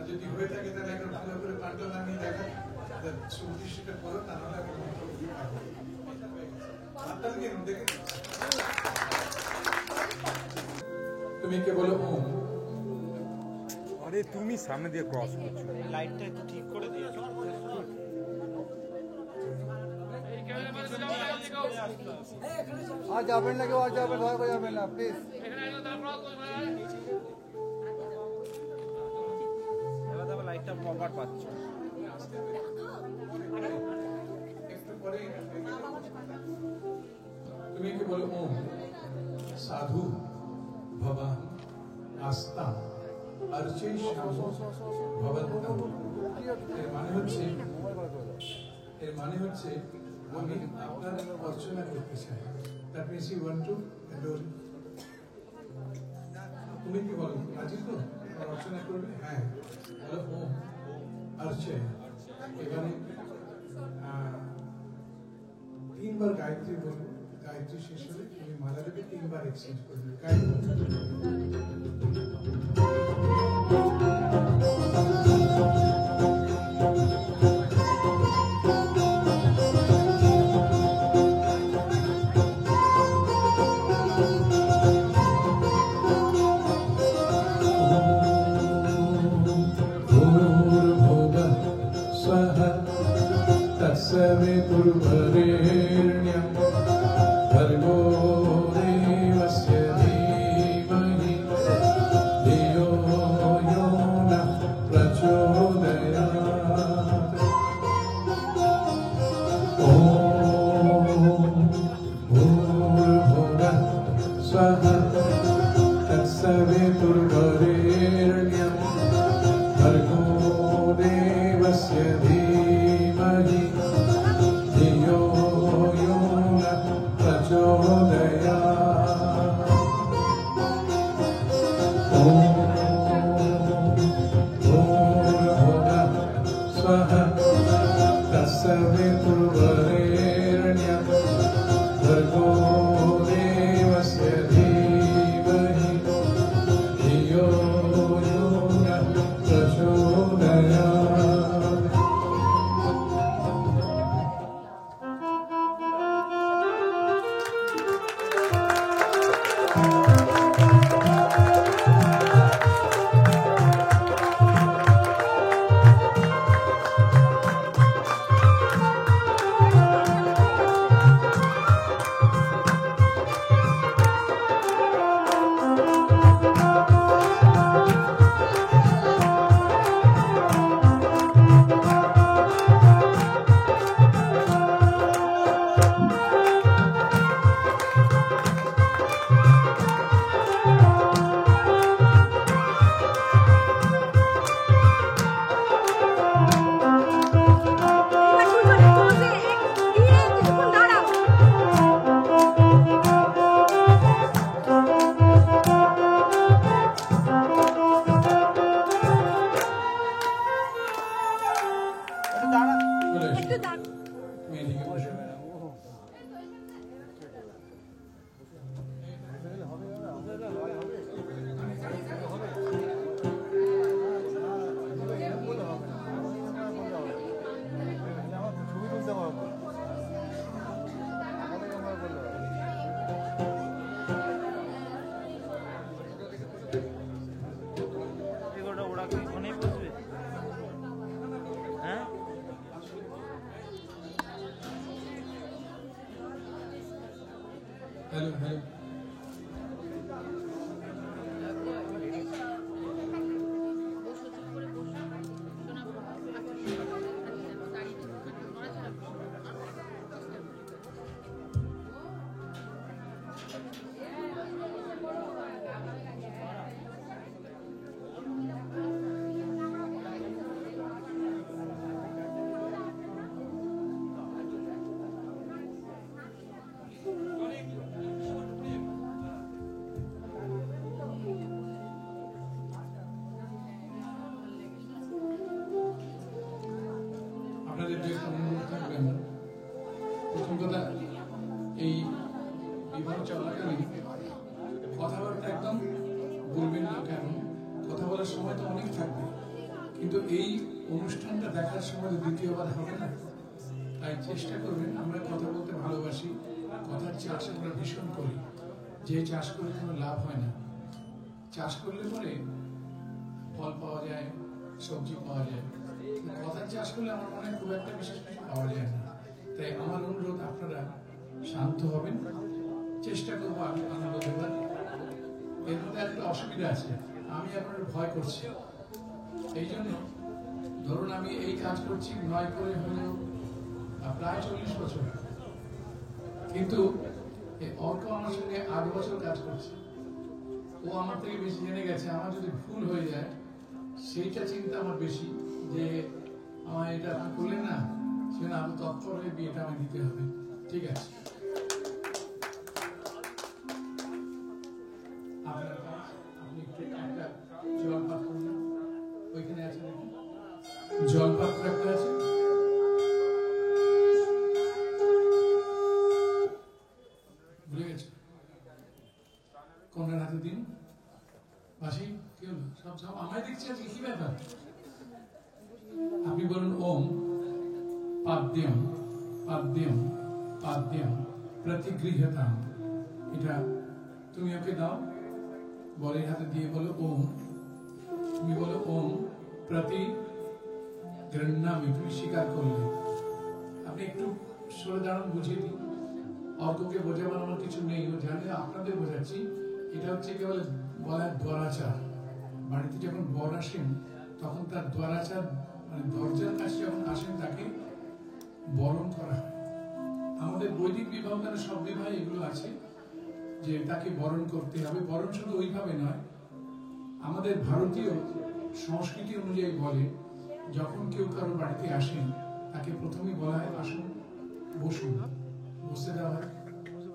যদি হয়ে থাকে তাহলে একটা ভালো করে পাল্টা নামিয়ে দেখা সুদৃশ্যটা করো, তা নাহলে আমি দেখে তুমি কে বলো ওম। আরে তুমি সামনে দিয়ে ক্রস করছো, লাইটটা একটু ঠিক করে দিও। আর যাবেন না কেউ, আর যাবেন, ভয় করে যাবেন না প্লিজ। এবার লাইটটা প্রপার পাচ্ছ। তুমি কে বলো ওম। সাধু ভবা আস্তা अर्चे ভবন্তম। এর মানে হচ্ছে আমি আপনার অর্চনা করতে চাই। That means you want to adore. তুমি কি বলো, রাজি তো অর্চনা করবে? হ্যাঁ, বলো ওম अर्चे। এখানে 3 বার গায়ত্রী বলবো, গায়ত্রী শেষ হলে তুমি মালা দেবে, 3 বার এক্সচেঞ্জ করবে। तत्सवितुर्वरेण्यं भर्गो देवस्य धीमहि धियो यो नः प्रचोदयात्। ॐ भूर्भुवः स्वः तत्सवितुर्वरेण्यं भर्गो देवस्य धीमहि धियो यो नः प्रचोदयात्। ॐ भूर्भुवः स्वः तत्सवितुर्वरेण्यं भर्गो देवस्य धीमहि धियो यो नः प्रचोदयात्। हेलो हेलो আপনাদের যে অনুরোধ থাকবেন, প্রথম কথা এই বিবাহ চলাকালীন কথাবার্তা একদম বলবেন না। কেন, কথা বলার সময় তো অনেক থাকবে, কিন্তু কিন্তু এই অনুষ্ঠানটা দেখার সময় দ্বিতীয়বার হবে না, তাই চেষ্টা করবেন। আমরা কথা বলতে ভালোবাসি, কথার চাষ আমরা ভীষণ করি। যে চাষ করে কোনো লাভ হয় না, চাষ করলে পরে ফল পাওয়া যায়, সবজি পাওয়া যায়। কথার চাষ করলে আমার মনে হয় খুব একটা বিশেষ কিছু পাওয়া যায় না। তাই আমার অনুরোধ, আপনারা শান্ত হবেন, চেষ্টা করবো আমি আনন্দ দেবার। এর মধ্যে একটা অসুবিধা আছে, আমি এখন ভয় করছি। এই জন্য ধরুন আমি এই কাজ করছি 9 করে হলেও প্রায় 40 বছর, কিন্তু অর্ক আমার সঙ্গে 8 বছর কাজ করছে। ও আমার থেকে বেশি জেনে গেছে। আমার যদি ভুল হয়ে যায় সেইটা চিন্তা আমার বেশি, যে আমার এটা আপনি করলেন না, সেখানে আমি তৎপর হয়ে বিয়েটা আমায় দিতে হবে। ঠিক আছে, আপনার কাজ, আপনি একটু একটা জল পাত্র নিন। ওইখানে আছে দেখুন, জল পাত্র একটা আছে। ভুলে গেছে, কন্যার হাতে দিন। বাসি কি হলো? সব সব আমায় দেখছি আজকে, কি ব্যাপার? আপনি বলুন ওম পাদ্যম পাদ্যম পাদ্যম প্রতিগৃহতাম। এটা তুমি ওকে দাও, বলের হাতে দিয়ে বলো ওম। তুমি বলো ওম প্রতি গৃহ্ণামি, তুমি স্বীকার করলে। আপনি একটু সরে দাঁড়ান, বুঝিয়ে দিন। অর্ককে বোঝাবার আমার কিছু নেই, ও জানে, আপনাদের বোঝাচ্ছি। এটা হচ্ছে কেবল বলা দ্বারাচার। বাড়িতে যখন বর আসেন তখন তার দ্বারাচার, মানে দরজার কাছে যখন আসেন তাকে বরণ করা হয়। আমাদের বৈদিক বিবাহ, মানে সব বিবাহে এগুলো আছে যে তাকে বরণ করতে হবে। বরণ শুধু ওইভাবে নয়, আমাদের ভারতীয় সংস্কৃতি অনুযায়ী বলে, যখন কেউ কারো বাড়িতে আসেন তাকে প্রথমেই বলা হয় আসুন, বসুন, বসতে দেওয়া হয়।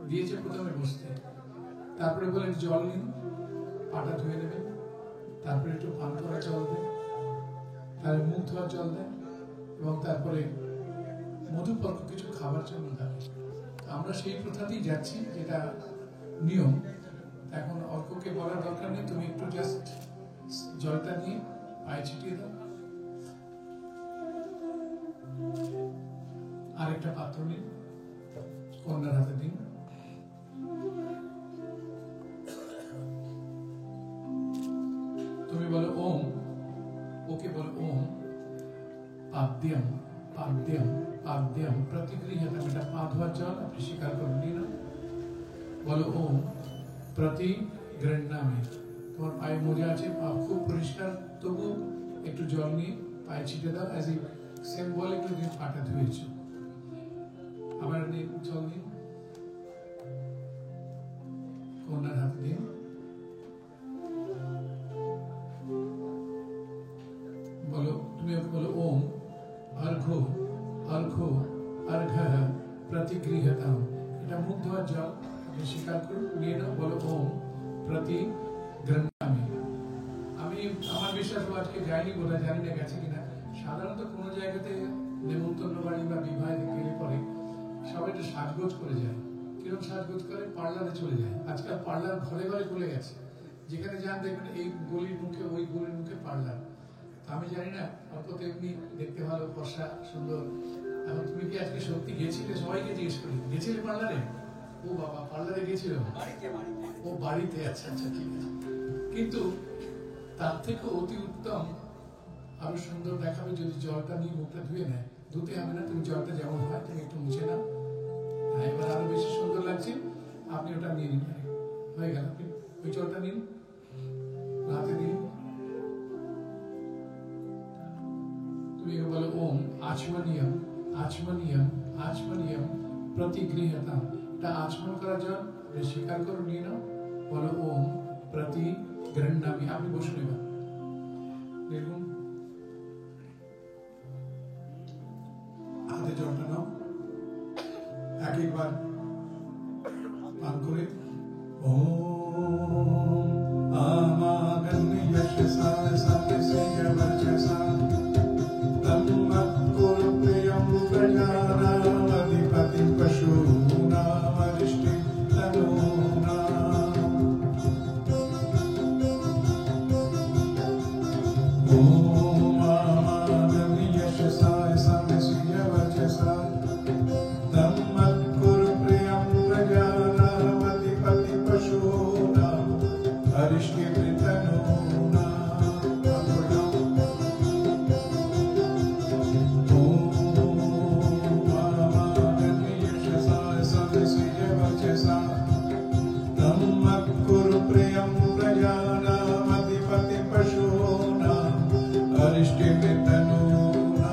দিয়েছে প্রথমে বসতে, তারপরে বলেন জল নিন, পাটা ধুয়ে নেবেন, তারপরে একটু পান করা জল দেন, তারপরে মুখ ধোয়ার জল দেন, এবং তারপরে মধুপর্ক কিছু খাবার জন্য দেন। আমরা সেই প্রথাতেই যাচ্ছি, যেটা নিয়ম। এখন অর্ককে বলার দরকার নেই, তুমি একটু জাস্ট জলটা নিয়ে পায়ে ছিটিয়ে দাও। আরেকটা পাত্র নিন, কন্যার হাতে দিন। তুমি বলো ওম, ওকে বলো ওম পাদ্যম পাদ্যম পাদ্যম প্রতিগৃহতাম। এটা পা ধোয়ার জল, আপনি স্বীকার করে নিন। বলো ওম প্রতি গৃহ্ণামি। তোমার পায়ে মোজা আছে, পা খুব পরিষ্কার, তবু একটু জল নিয়ে পায়ে ছিটে দাও, অ্যাজ এ সিম্বলিক তুমি পাটা ধুয়েছো। আবার জল দিন, কন্যার হাতে দিন। বলো, তুমি ওকে বলো ওম অর্ঘ্য অর্ঘ্য অর্ঘ্য প্রতিগৃহতাম। এটা মুখ ধোয়ার জল, আপনি স্বীকার করুন, নিয়ে নাও। বলো ওম প্রতি গৃহ্ণামি। আমি আমার বিশ্বাস আজকে যাইনি, বোধ জানি না গেছে কিনা। সাধারণত কোনো জায়গাতে নেমন্তন্ন বাড়ি বা বিবাহে গেলে পরে সবাই একটু সাজগোজ করে যায়। কিরকম সাজগোজ করে? পার্লারে চলে যায়। আজকাল পার্লার ঘরে ঘরে খুলে গেছে, যেখানে যান দেখবেন এই গলির মুখে ওই গলির মুখে পার্লার। আমি জানি না, অত এমনি দেখতে ভালো, ফর্সা, সুন্দর। এখন তুমি কি আজকে সত্যি গেছিলে? সবাইকে জিজ্ঞেস করি, গেছিলে পার্লারে? ও বাবা, পার্লারে গেছিল? ও বাড়িতে। আচ্ছা আচ্ছা, ঠিক আছে। কিন্তু তার থেকে অতি উত্তম, আরো সুন্দর দেখাবে যদি জলটা নিয়ে মুখটা ধুয়ে নেয়। ধুতে হবে না, তুমি জলটা যেমন হয় তুমি একটু মুছে নাও। হ্যাঁ, এবার আরো বেশি সুন্দর লাগছে। আপনি ওটা নিয়ে নিন, হয়ে গেল। আপনি ওই জলটা নিন, হাতে দিন। তুমি বলো ওম আচমনিয়ম আচমনিয়ম আচমনিয়ম প্রতিগৃহতাম। এটা আচমন করা জল, স্বীকার করো, নিয়ে নাও। বলো ওম প্রতি গৃহ্ণামি। আপনি বসুন, এবার দেখুন, হাতে জলটা নাও, এক একবার পান করে ওম আমাগন্য যশসা সত্যস্য বর্চসা তন্মৎকুরু প্রিয়ং প্রজানাম অধিপতিং পশূনাম অরিষ্টিং তনূনাম। ওম हरिष्टिमे तनूना।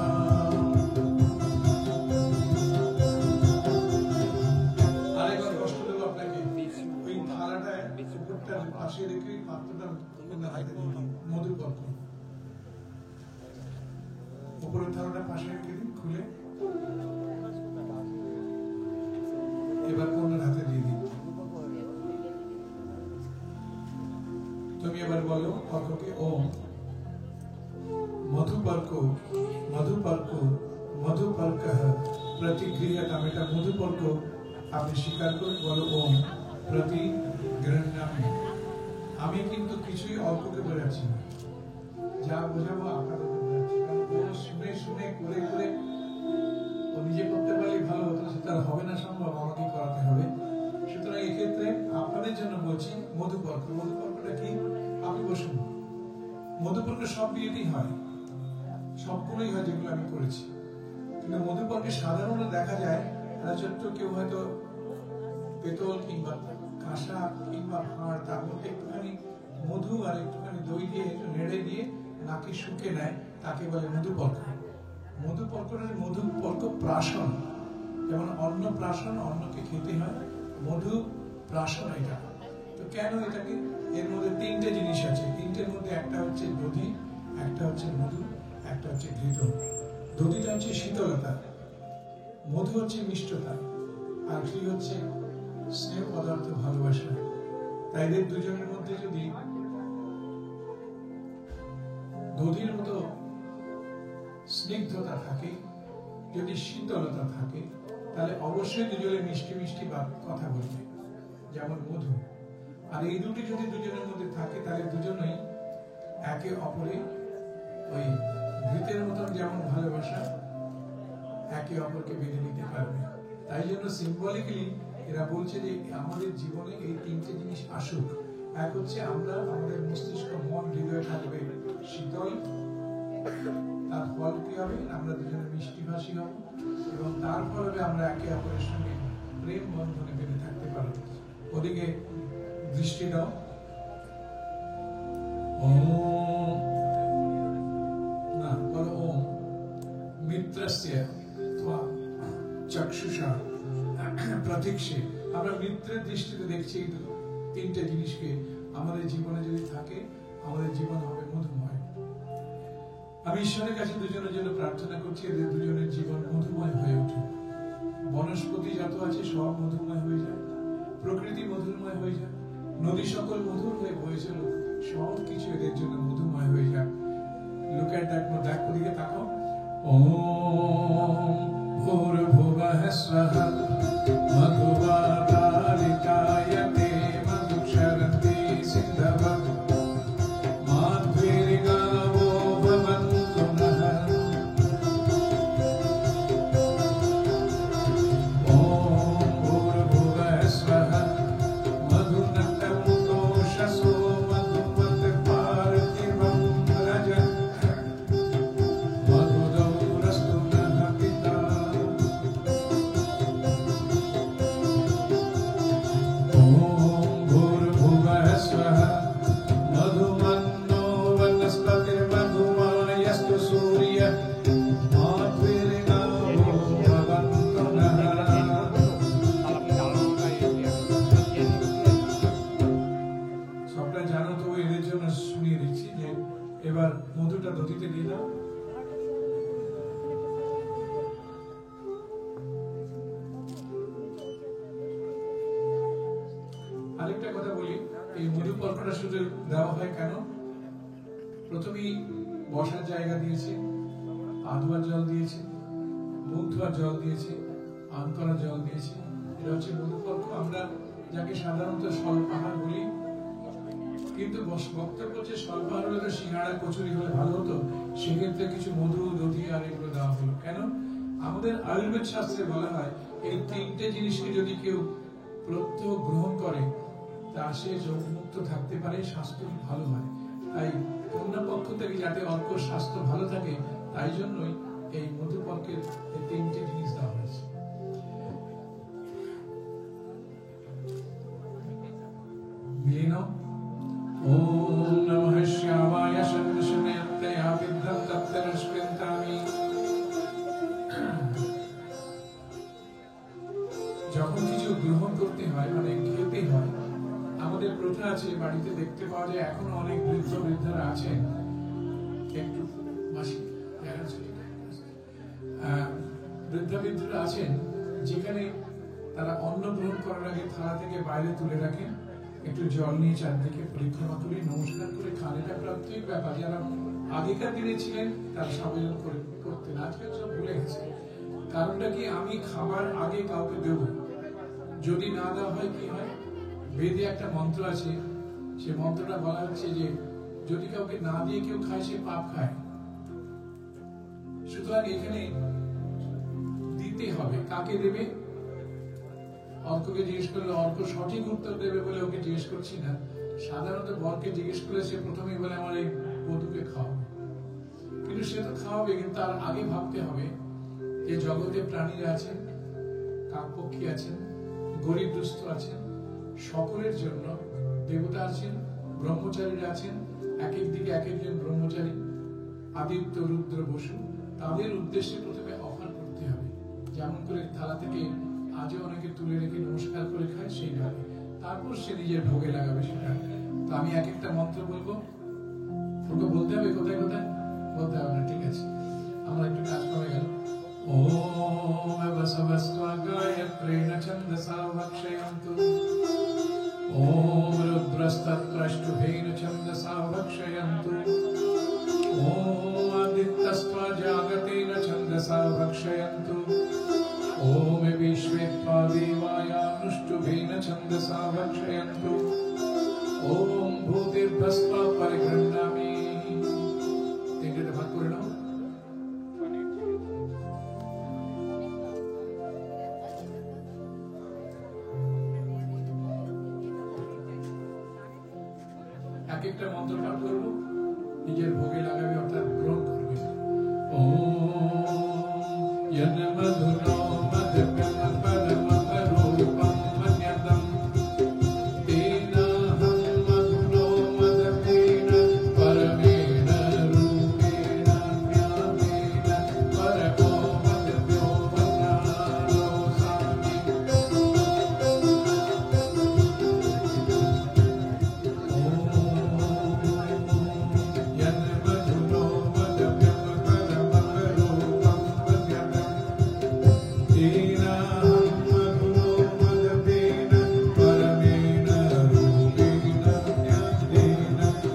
আরেকবার কষ্ট দেবো আপনাকে। ওই থালাটা উপরটার পাশে রেখে পাত্রটা মধু পর্ক উপরের থালাটা পাশে রেখে দিন, খুলে এবার কন্যার হাতে দিয়ে দিন। তুমি এবার বলো পর্ককে, ওম মধুপর্ক মধুপর্ক মধুপর্ক প্রতিগৃহ্যতাম। এটা মধুপর্ক আপনি স্বীকার করে বলো, ওম প্রতিগৃহ্যামি। আমি কিন্তু কিছুই অল্পকে বোঝাচ্ছি না, যা বোঝাবো আপনাদেরকে বোঝাচ্ছি। কারণ ও শুনে শুনে করে করে ও নিজে করতে পারলে ভালো হতো, সেটা হবে না সম্ভব, আমাকে করাতে হবে। সুতরাং এক্ষেত্রে আপনাদের জন্য বলছি মধুপর্ক। মধুপর্কটা কি? আপনি বসুন। মধুপর্ক সব বিয়েতেই হয়, সবগুলোই হয় যেগুলো আমি করেছি। কিন্তু মধুপর্কে সাধারণত দেখা যায় ছোট্ট কেউ হয়তো পেতল কিংবা কাঁসা কিংবা হাড়, তার মধ্যে একটুখানি মধু আর একটুখানি দই দিয়ে একটু নেড়ে দিয়ে নাকে শুকে নেয়, তাকে বলে মধুপর্ক। মধুপর্ক প্রাশন, যেমন অন্ন প্রাশন, অন্নকে খেতে হয়, মধু প্রাশন এটা। তো কেন এটাকে? এর মধ্যে তিনটে জিনিস আছে। তিনটের মধ্যে একটা হচ্ছে দধি, একটা হচ্ছে মধু, একটা হচ্ছে ঘৃত। দধিটা হচ্ছে শীতলতা, মধু হচ্ছে মিষ্টতা, আর ঘি হচ্ছে স্নেহ পদার্থ, ভালোবাসা। তাই এদের দুজনের মধ্যে যদি দধির মতো স্নিগ্ধতা থাকে, যদি শীতলতা থাকে, তাহলে অবশ্যই দুজনে মিষ্টি মিষ্টি কথা বলবে, যেমন মধু। আর এই দুটি যদি দুজনের মধ্যে থাকে, তাহলে দুজনেই একে অপরে ওই ঘৃতের মতন যেমন ভালোবাসা, একে অপরকে বেঁধে নিতে পারবে। তাই জন্য সিম্বলিক্যালি এরা বলছে যে আমাদের জীবনে এই তিনটে জিনিস আসুক। এক হচ্ছে আমরা, আমাদের মস্তিষ্ক, মন, হৃদয় থাকবে শীতল, তার ফল কি হবে? আমরা দুজনে মিষ্টিভাষী হব, এবং তার ফলে আমরা একে অপরের সঙ্গে প্রেম বন্ধনে বেঁধে থাকতে পারব। ওদিকে দৃষ্টি দাও। ওম না বলো, ওম মিত্রস্য চক্ষুষা প্রতীক্ষে। আমরা মিত্রের দৃষ্টিতে দেখছি এই তিনটে জিনিসকে। আমাদের জীবনে যদি থাকে, আমাদের জীবন হবে মধুময়। আমি ঈশ্বরের কাছে দুজনের জন্য প্রার্থনা করছি, এদের দুজনের জীবন মধুময় হয়ে উঠুক। বনস্পতি যত আছে সব মধুময় হয়ে যায়, প্রকৃতি মধুময় হয়ে যায়, নদী সকল মধুর হয়ে বয়ে চলো, সব কিছু এদের জন্য মধুময় হয়ে যায়। Look at that, দেখ ওদিকে তাকাও। ওম ভূর্ভুবঃ স্বঃ মধুবাতালিকায়তে মধুক্ষরন্তি সিন্ধবঃ মাধ্বীর্গাবো ভবন্তু নঃ। ওম ভূর্ভুবঃ স্বঃ মধুনক্তং তোষসো মধুমত পার্থিবং রজঃ মধুদৌরস্তু নঃ পিতা। ওম ভূর্ভুবঃ স্বঃ মধুমন্নো বনস্পতির্মধুমায়স্তু সূর্যঃ মাধ্বীর্গাবো ভবন্তু নঃ। সবটা জানো তো, এদের জন্য শুনিয়ে দিচ্ছি যে এবার মধুটা দধিতে দিয়ে দাও। আরেকটা কথা বলি, এই মধু পর্কটা শুধু দেওয়া হয় কেন? প্রথমেই বসার জায়গা দিয়েছে, পা ধোয়ার জল দিয়েছে, মুখ ধোয়ার জল দিয়েছে, আন করার জল দিয়েছে। এটা হচ্ছে মধু পর্ক, আমরা যাকে সাধারণত স্বল্পাহার বলি। কিন্তু বক্তব্য হচ্ছে স্বল্পাহার হলে তো সিঙ্গাড়া কচুরি হলে ভালো হতো, সেক্ষেত্রে কিছু মধু, দধি আর এগুলো দেওয়া হলো কেন? আমাদের আয়ুর্বেদ শাস্ত্রে বলা হয় এই তিনটে জিনিসকে যদি কেউ প্রত্যহ গ্রহণ করে, তা সে রোগমুক্ত থাকতে পারে, স্বাস্থ্য ভালো হয়। তাই কন্যা পক্ষ থেকে যাতে অর্ক স্বাস্থ্য ভালো থাকে, তাই জন্যই এই মধুপর্কের এই তিনটে জিনিস দেওয়া হয়েছে। মিলিয়ে নাও। ওম নমঃ শিবায় শরণশনয়ত্যয়া বিদ্ধং আছে বাড়িতে দেখতে পাওয়া যায় এখনো অনেক বৃদ্ধ বৃদ্ধারা আছেন, একটু মাসি বৃদ্ধা বৃদ্ধরা আছেন যেখানে তারা অন্ন গ্রহণ করার আগে থালা থেকে বাইরে তুলে রাখেন, একটু জল নিয়ে চারদিকে পরিক্রমা করে নমস্কার করে খান। এটা প্রাত্যহিক ব্যাপার। যারা আগেকার দিনে ছিলেন তারা সাবধান করে করতেন, আজকাল সব ভুলে গেছে। কারণটা কি, আমি খাবার আগে কাউকে দেব, যদি না দেওয়া হয় কি হয়, বেদে একটা মন্ত্র আছে, সে মন্ত্রটা বলা হচ্ছে যে যদি কাউকে না দিয়ে কেউ খায় সে পাপ খায়। সুতরাং এখানে দিতে হবে। কাকে দেবে? অর্ককে জিজ্ঞেস করলে অর্ক সঠিক উত্তর দেবে বলে ওকে জিজ্ঞেস করছি না। সাধারণত বরকে জিজ্ঞেস করলে সে প্রথমেই বলে আমার এই বধূকে খাওয়াবে, কিন্তু সে তো খাওয়াবে, কিন্তু তার আগে ভাবতে হবে যে জগতে প্রাণীরা আছেন, কাকপক্ষী আছেন, গরিব দুস্থ আছেন, সকলের জন্য দেবতা আছেন, ব্রহ্মচারীরা আছেন, এক এক দিকে এক একজন ব্রহ্মচারী, আদিত্য রুদ্র বসু, তাদের উদ্দেশ্যে প্রথমে অফার করতে হবে। যেমন করে থালা থেকে আজও অনেকে তুলে রেখে নমস্কার করে খায় সেইভাবে, তারপর সে নিজের ভোগে লাগাবে সেটা। তো আমি এক একটা মন্ত্র বলবো, তোকে বলতে হবে কোথায় কোথায় বলতে হবে না, ঠিক আছে? আমরা একটু কাজ কমে গেল। ওম বসবস্ত্বগায়ত্রেণ ছন্দসা ভক্ষয়ন্তু, ওম রুদ্রস্তত্রষ্টুভেন ছন্দসা ভক্ষয়ন্তু, ওম আদিত্যস্ত্বা জাগতেন ছন্দসা ভক্ষয়ন্তু, ওম বিশ্বেত্বা দেবায়ানুষ্টুভেন ছন্দসা ভক্ষয়ন্তু, ওম ভূতির্ভস্ত্বা পরিগৃহ্ণামি। তিনটে ভাগ করে নাও। এক একটা মন্ত্র পাঠ করবো, নিজের ভোগে লাগাবে অর্থাৎ গ্রহণ করবে। ওম যন্মধুনো মধুকম পরমপরূপম মন্যতম, তেনাহম মধুনো মদপেন পরমেণ রূপেণ জ্ঞানেন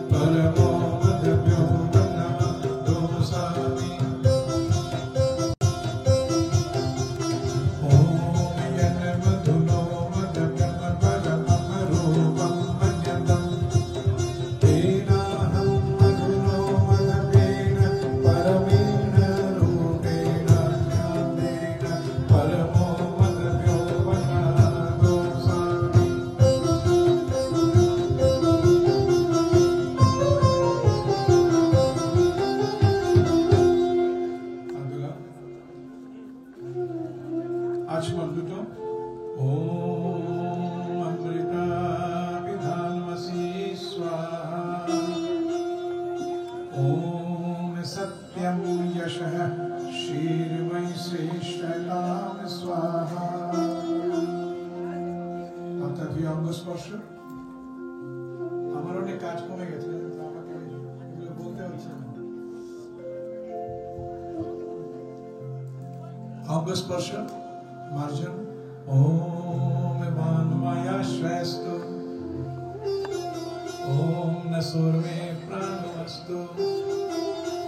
পরমো মদভ্യോ বন্নারোসামি। আচমন দুটো। ওম অমৃতা বিধানমসি স্বাহা, ওম সত্যম যশঃ শীর্মৈ শ্রেষ্ঠতাম স্বাহা। অর্থাৎ এই অঙ্গ স্পর্শ। আমার অনেক কাজ কমে গেছে, আমাকে এগুলো বলতে হচ্ছে না। অঙ্গ স্পর্শ মার্জন। ওম মানমায়া শ্রেষ্ঠ, ওম নসুর্মে প্রাণমস্তু,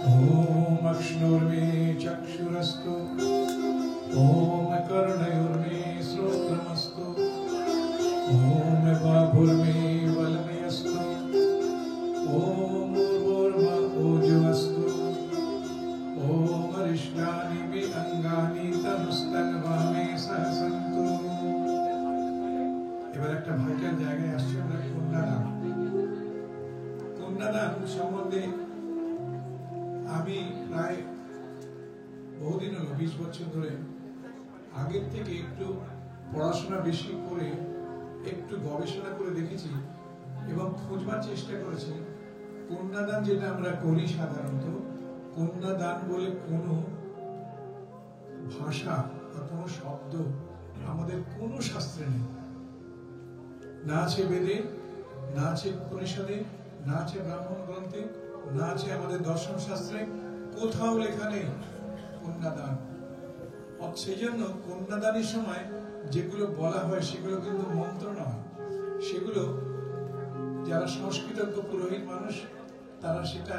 ওম অক্ষ্ণুর্মে চক্ষুরস্তু, ওম কর্ণয়োর্মে শ্রোত্রমস্তু, ওম বাহুর্মে বলময়স্তু, ওম উর্বর্মা ওজস্তু, ওম রিষ্টানি মে অঙ্গানি তনুস্তন্বামে সহসন্তু। এবার একটা ভাইটাল জায়গায় আসছে, আমরা কন্যাদান। কন্যাদান সম্বন্ধে আমি প্রায় বহুদিন হলো, 20 বছর ধরে আগের থেকে একটু পড়াশোনা বেশি করে একটু গবেষণা করে দেখেছি এবং খোঁজবার চেষ্টা করেছি। কন্যাদান যেটা আমরা করি সাধারণত, কন্যাদান বলে কোনো ভাষা বা কোনো শব্দ আমাদের কোনো শাস্ত্রে নেই, না আছে বেদে, না আছে উপনিষদে, না আছে ব্রাহ্মণ গ্রন্থে, না আছে আমাদের দর্শন শাস্ত্রে, কোথাও লেখা নেই কন্যাদান। সেই জন্য কন্যাদানের সময় যেগুলো বলা হয় সেগুলো কিন্তু মন্ত্র নয়, সেগুলো যারা সংস্কৃতজ্ঞ পুরোহিত মানুষ তারা সেটা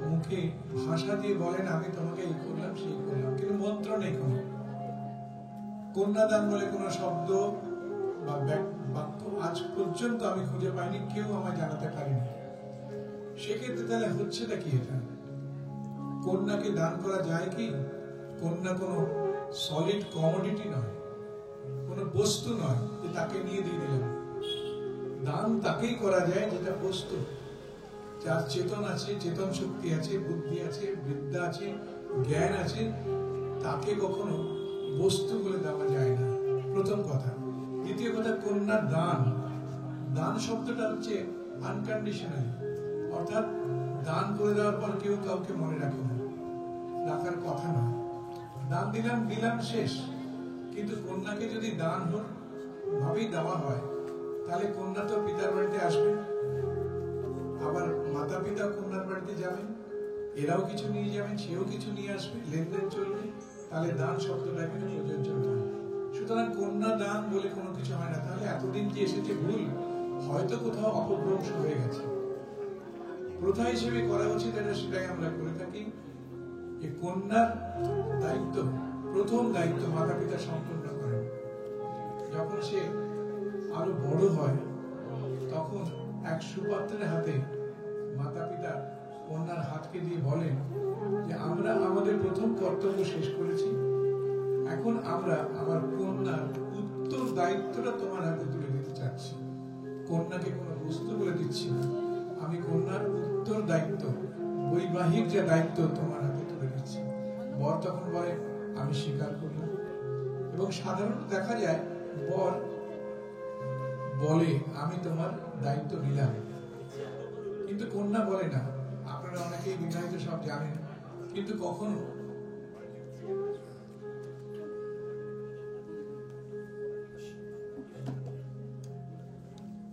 মুখে ভাষা দিয়ে বলেন, আমি তোমাকে এই করলাম সেই করলাম, কিন্তু মন্ত্র নেই কোনো। কন্যাদান বলে কোনো শব্দ বা বাক্য আজ পর্যন্ত আমি খুঁজে পাইনি, কেউ আমায় জানাতে পারেনি। সেক্ষেত্রে তাহলে হচ্ছেটা কি? এটা কন্যাকে দান করা যায় কি? কন্যা কোনো সলিড কমোডিটি নয়, কোনো বস্তু নয় যে তাকে নিয়ে দিয়ে দিলাম। দান তাকেই করা যায় যেটা বস্তু, যার চেতন আছে, চেতন শক্তি আছে, বুদ্ধি আছে, বিদ্যা আছে, জ্ঞান আছে, তাকে কখনো বস্তু বলে দেওয়া যায় না, প্রথম কথা। দ্বিতীয় কথা, কন্যার দান, দান শব্দটা হচ্ছে আনকন্ডিশনাল, অর্থাৎ দান করে দেওয়ার পর কেউ কাউকে মনে রাখে না, রাখার কথা না। দান দিলাম দিলাম শেষ। কিন্তু কন্যাকে যদি দান ভাবেই দেওয়া হয় তাহলে কন্যা তো পিতার বাড়িতে আসবে, আবার মাতা পিতা কন্যার বাড়িতে যাবেন, এরাও কিছু নিয়ে যাবেন, সেও কিছু নিয়ে আসবে, লেনদেন চলবে, তাহলে দান শব্দটা এখানে প্রযোজ্য নয়। সুতরাং কন্যা দান বলে কোনো কিছু হয় না। তাহলে এতদিন যে এসেছে ভুল, হয়তো কোথাও অপভ্রংশ হয়ে গেছে। প্রথা হিসেবে করা উচিত এটা, সেটাই আমরা করে থাকি। এই কন্যার দায়িত্ব, প্রথম দায়িত্ব মাতা পিতা সম্পূর্ণ করেন। যখন সে আরো বড় হয় তখন এক সুপাত্রের হাতে মাতা পিতা কন্যার হাতকে দিয়ে বলেন যে আমরা আমাদের প্রথম কর্তব্য শেষ করেছি, এখন আমরা আমার কন্যার উত্তর দায়িত্বটা তোমার হাতে তুলে দিতে চাচ্ছি। কন্যাকে কোনো বস্তু বলে দিচ্ছি না, আমি কন্যার উত্তর দায়িত্ব, বৈবাহিক যে দায়িত্ব তোমার হাতে তুলে দিচ্ছি। বর তখন বলে আমি স্বীকার করলাম। এবং সাধারণত দেখা যায় বর বলে আমি তোমার দায়িত্ব নিলাম, কিন্তু কন্যা বলে না। আপনারা অনেকেই বিবাহিত সব জানেন, কিন্তু কখনো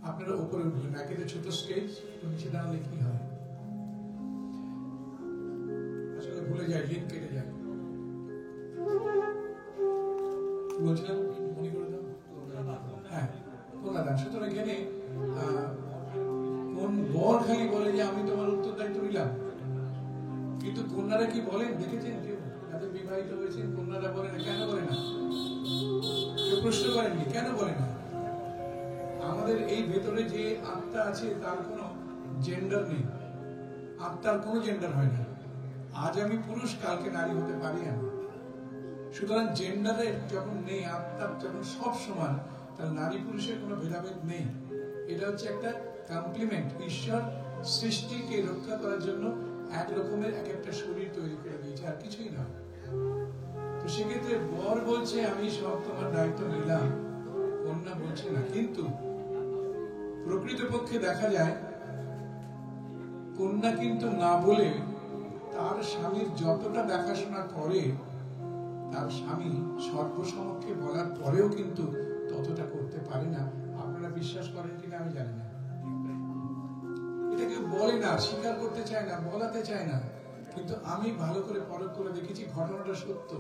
আপনারা উপরে উঠবেন, একেতে ছোট স্টেজ, নিচে দাঁড়ালে কি হয় আসলে ভুলে যায়, লিঙ্ক কেটে যায়। বলছিলাম মনে করে দাও। হ্যাঁ, কন্যাদান। সুতরাং এখানে কোন বর খালি বলে যে আমি তোমার উত্তর দায়িত্ব নিলাম, কিন্তু কন্যারা কি বলেন দেখেছেন? কেউ যাদের বিবাহিত হয়েছেন কন্যারা বলে না। কেন বলে না? কেউ প্রশ্ন করেননি কেন বলে না? আমাদের এই ভেতরে যে আত্মা আছে তার কোনো জেন্ডার নেই, আত্মার কোনো জেন্ডার হয় না। আজ আমি পুরুষ, কালকে নারী হতে পারি আমি। সুতরাং জেন্ডারের যখন নেই, আত্মার যখন সব সমান, তাহলে নারী পুরুষের কোনো ভেদাভেদ নেই। এটা হচ্ছে একটা কমপ্লিমেন্ট। ঈশ্বর সৃষ্টিকে রক্ষা করার জন্য এক রকমের এক একটা শরীর তৈরি করে দিয়েছে, আর কিছুই না। তো সেক্ষেত্রে বর বলছে আমি সব তোমার দায়িত্ব নিলাম, কন্যা বলছে না। কিন্তু প্রকৃতপক্ষে দেখা যায় কন্যা কিন্তু না বলে তার স্বামীর যতটা দেখাশোনা করে, তার স্বামী সর্বসমক্ষে বলার পরেও কিন্তু ততটা করতে পারে না। আপনারা বিশ্বাস করেন কিনা আমি জানি না। এটা কেউ বলে না, স্বীকার করতে চায় না, বলাতে চায় না। কিন্তু আমি ভালো করে পরখ করে দেখেছি, ঘটনাটা সত্য।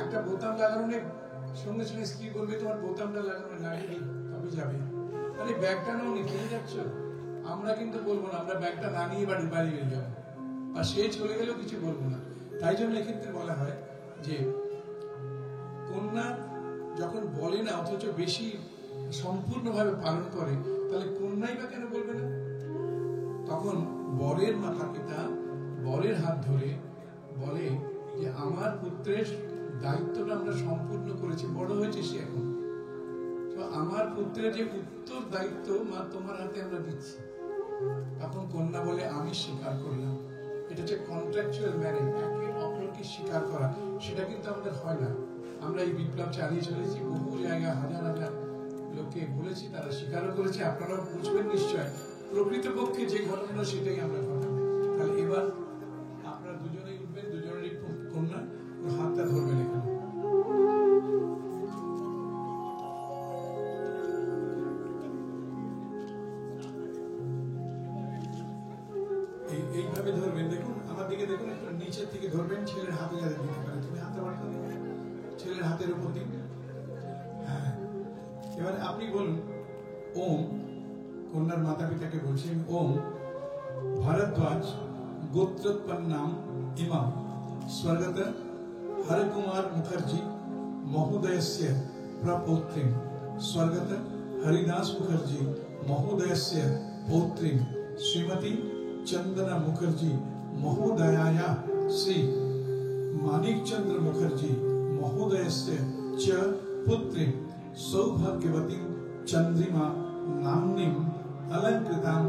একটা বোতাম লাগানো নেই, সঙ্গে সঙ্গে স্ত্রী বলবে তোমার বোতামটা লাগানো নাই, তবে যাবে। আরে ব্যাগটা নাও নি, চলে যাচ্ছ। আমরা কিন্তু বলবো না, আমরা ব্যাগটা না নিয়ে বাড়ি বেরিয়ে যাবো, আর সে চলে গেলেও কিছু বলবো না। তাই জন্য এক্ষেত্রে বলা হয় যে কন্যা যখন বলে না অথচ বেশি সম্পূর্ণভাবে পালন করে, তাহলে কন্যাই বা কেন বলবে না? তখন বরের মাতা পিতা বরের হাত ধরে বলে যে আমার পুত্রের দায়িত্বটা আমরা সম্পূর্ণ করেছি, বড় হয়েছে সে এখন, তো আমার পুত্রের যে উত্তর দায়িত্ব মা তোমার হাতে আমরা দিচ্ছি। তখন কন্যা বলে আমি স্বীকার করলাম। এটা হচ্ছে কন্ট্রাকচুয়াল ম্যারেজ, একে অপরকে স্বীকার করা। সেটা কিন্তু আমাদের হয় না। আমরা এই বিপ্লব চালিয়ে চলেছি, বহু জায়গা হাজার হাজার লোককে বলেছি, তারা স্বীকারও করেছে। আপনারাও বুঝবেন নিশ্চয় প্রকৃতপক্ষে যে ঘটনা সেটাই আমরা ঘটাবো। তাহলে এবার আপনারা দুজনেই উঠবেন, দুজনেরই কন্যা ওর হাতটা ধরবেন এখানে। নিচের থেকে ধরবেন, ছেলের হাতে যাতে দিতে পারে। তুমি হাতে বাড়াতে দিবে, ছেলের হাতের উপর দিন। হ্যাঁ, এবারে আপনি বলুন ওম। কন্যার মাতা পিতাকে বলছেন ওম भारद्वाज गोत्रोत्पन्नाम इमाम स्वर्गत हरकुमार मुखर्जी महोदयस्य प्रपौत्रीं स्वर्गत हरिदास मुखर्जी महोदयस्य पौत्रीं श्रीमती चंदना मुखर्जी महोदयाया श्री मानिक चंद्र मुखर्जी महोदयस्य च पुत्रीं सौभाग्यवतीं चंद्रिमा नाम्नीं अलंकृतां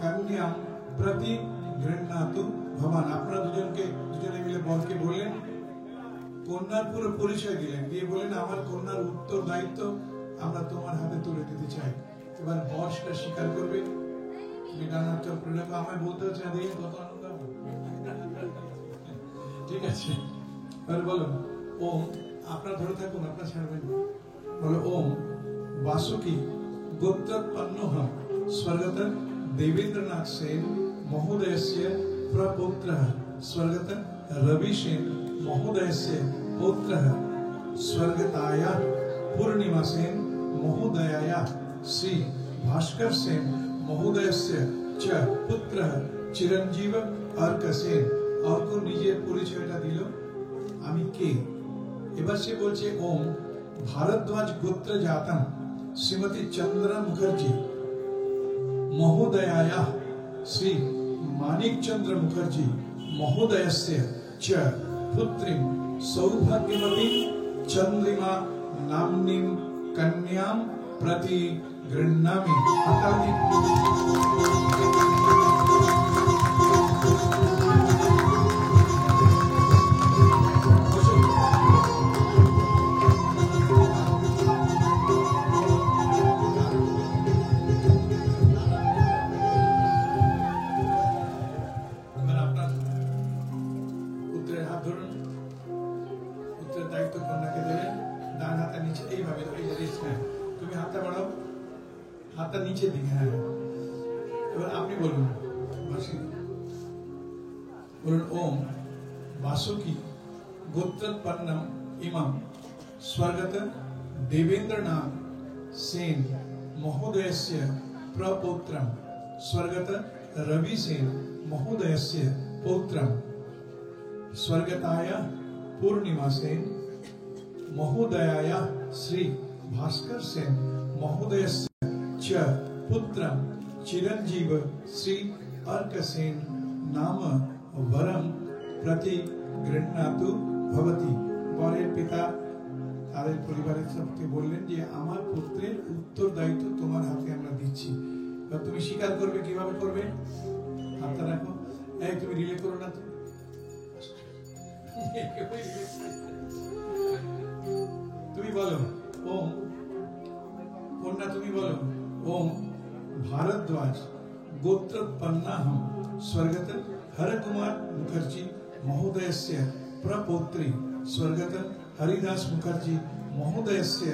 कन्यां प्रति गृह्णातु भवान। আপনারা দুজনে মিলে বরকে বললেন, কন্যার পুরো পরিচয় দিলেন, দিয়ে বললেন আমার কন্যার উত্তর দায়িত্ব আমরা তোমার হাতে তুলে দিতে চাই। এবার বর সেটা স্বীকার করবে। আমায় বলতে হচ্ছে দেখি কত আনন্দ হবে। ঠিক আছে, এবার বলো ওম। আপনারা ধরে থাকুন, আপনারা ছাড়বেন। বলো ওম वासुकी गोत्रोत्पन्नः स्वर्गत देवेंद्रनाथ सेन महोदयस्य प्रपौत्रः स्वर्गत रवि सेन महोदयस्य पौत्रः स्वर्गताया पूर्णिमा सेन महोदयाया श्री भास्कर सेन महोदयस्य च पुत्रः चिरंजीव अर्क सेन। और को নিজের পরিচয়টা দিল, আমি কে। এবার সে বলছে ওম भारद्वाज गोत्र जातम श्रीमती चंद्रा मुखर्जी महोदयाया श्री मानिक चंद्र मुखर्जी महोदयस्य च पुत्रीं सौभाग्यवती चंद्रिमा नाम्नीं कन्यां प्रति गृह्णामि। হাতটা নিচে দিকে। হ্যাঁ, এবার আপনি বলুন বলুন ওম वासुकी गोत्रोत्पन्नम इमाम स्वर्गत देवेंद्रनाथ सेन महोदयस्य प्रपौत्रं स्वर्गत रवि सेन महोदयस्य पौत्रं स्वर्गताया पूर्णिमा सेन महोदयाया श्री भास्कर सेन महोदयस्य च पुत्रं चिरंजीव श्री अर्क सेन नाम वरम प्रति गृह्णातु भवति। বরের পিতা তাদের পরিবারের সবকে বললেন যে আমার পুত্রের উত্তরদায়িত্ব তোমার হাতে আমরা দিচ্ছি। তুমি স্বীকার করবে, কিভাবে করবে? হাতটা রাখো। এই তুমি রিলে করো না তো, তুমি বলো ওম। কন্যা তুমি বলো ओम भारद्वाज गोत्रोत्पन्नाहं स्वर्गत हरकुमार मुखर्जी महोदयस्य प्रपौत्री स्वर्गत हरिदास मुखर्जी महोदयस्य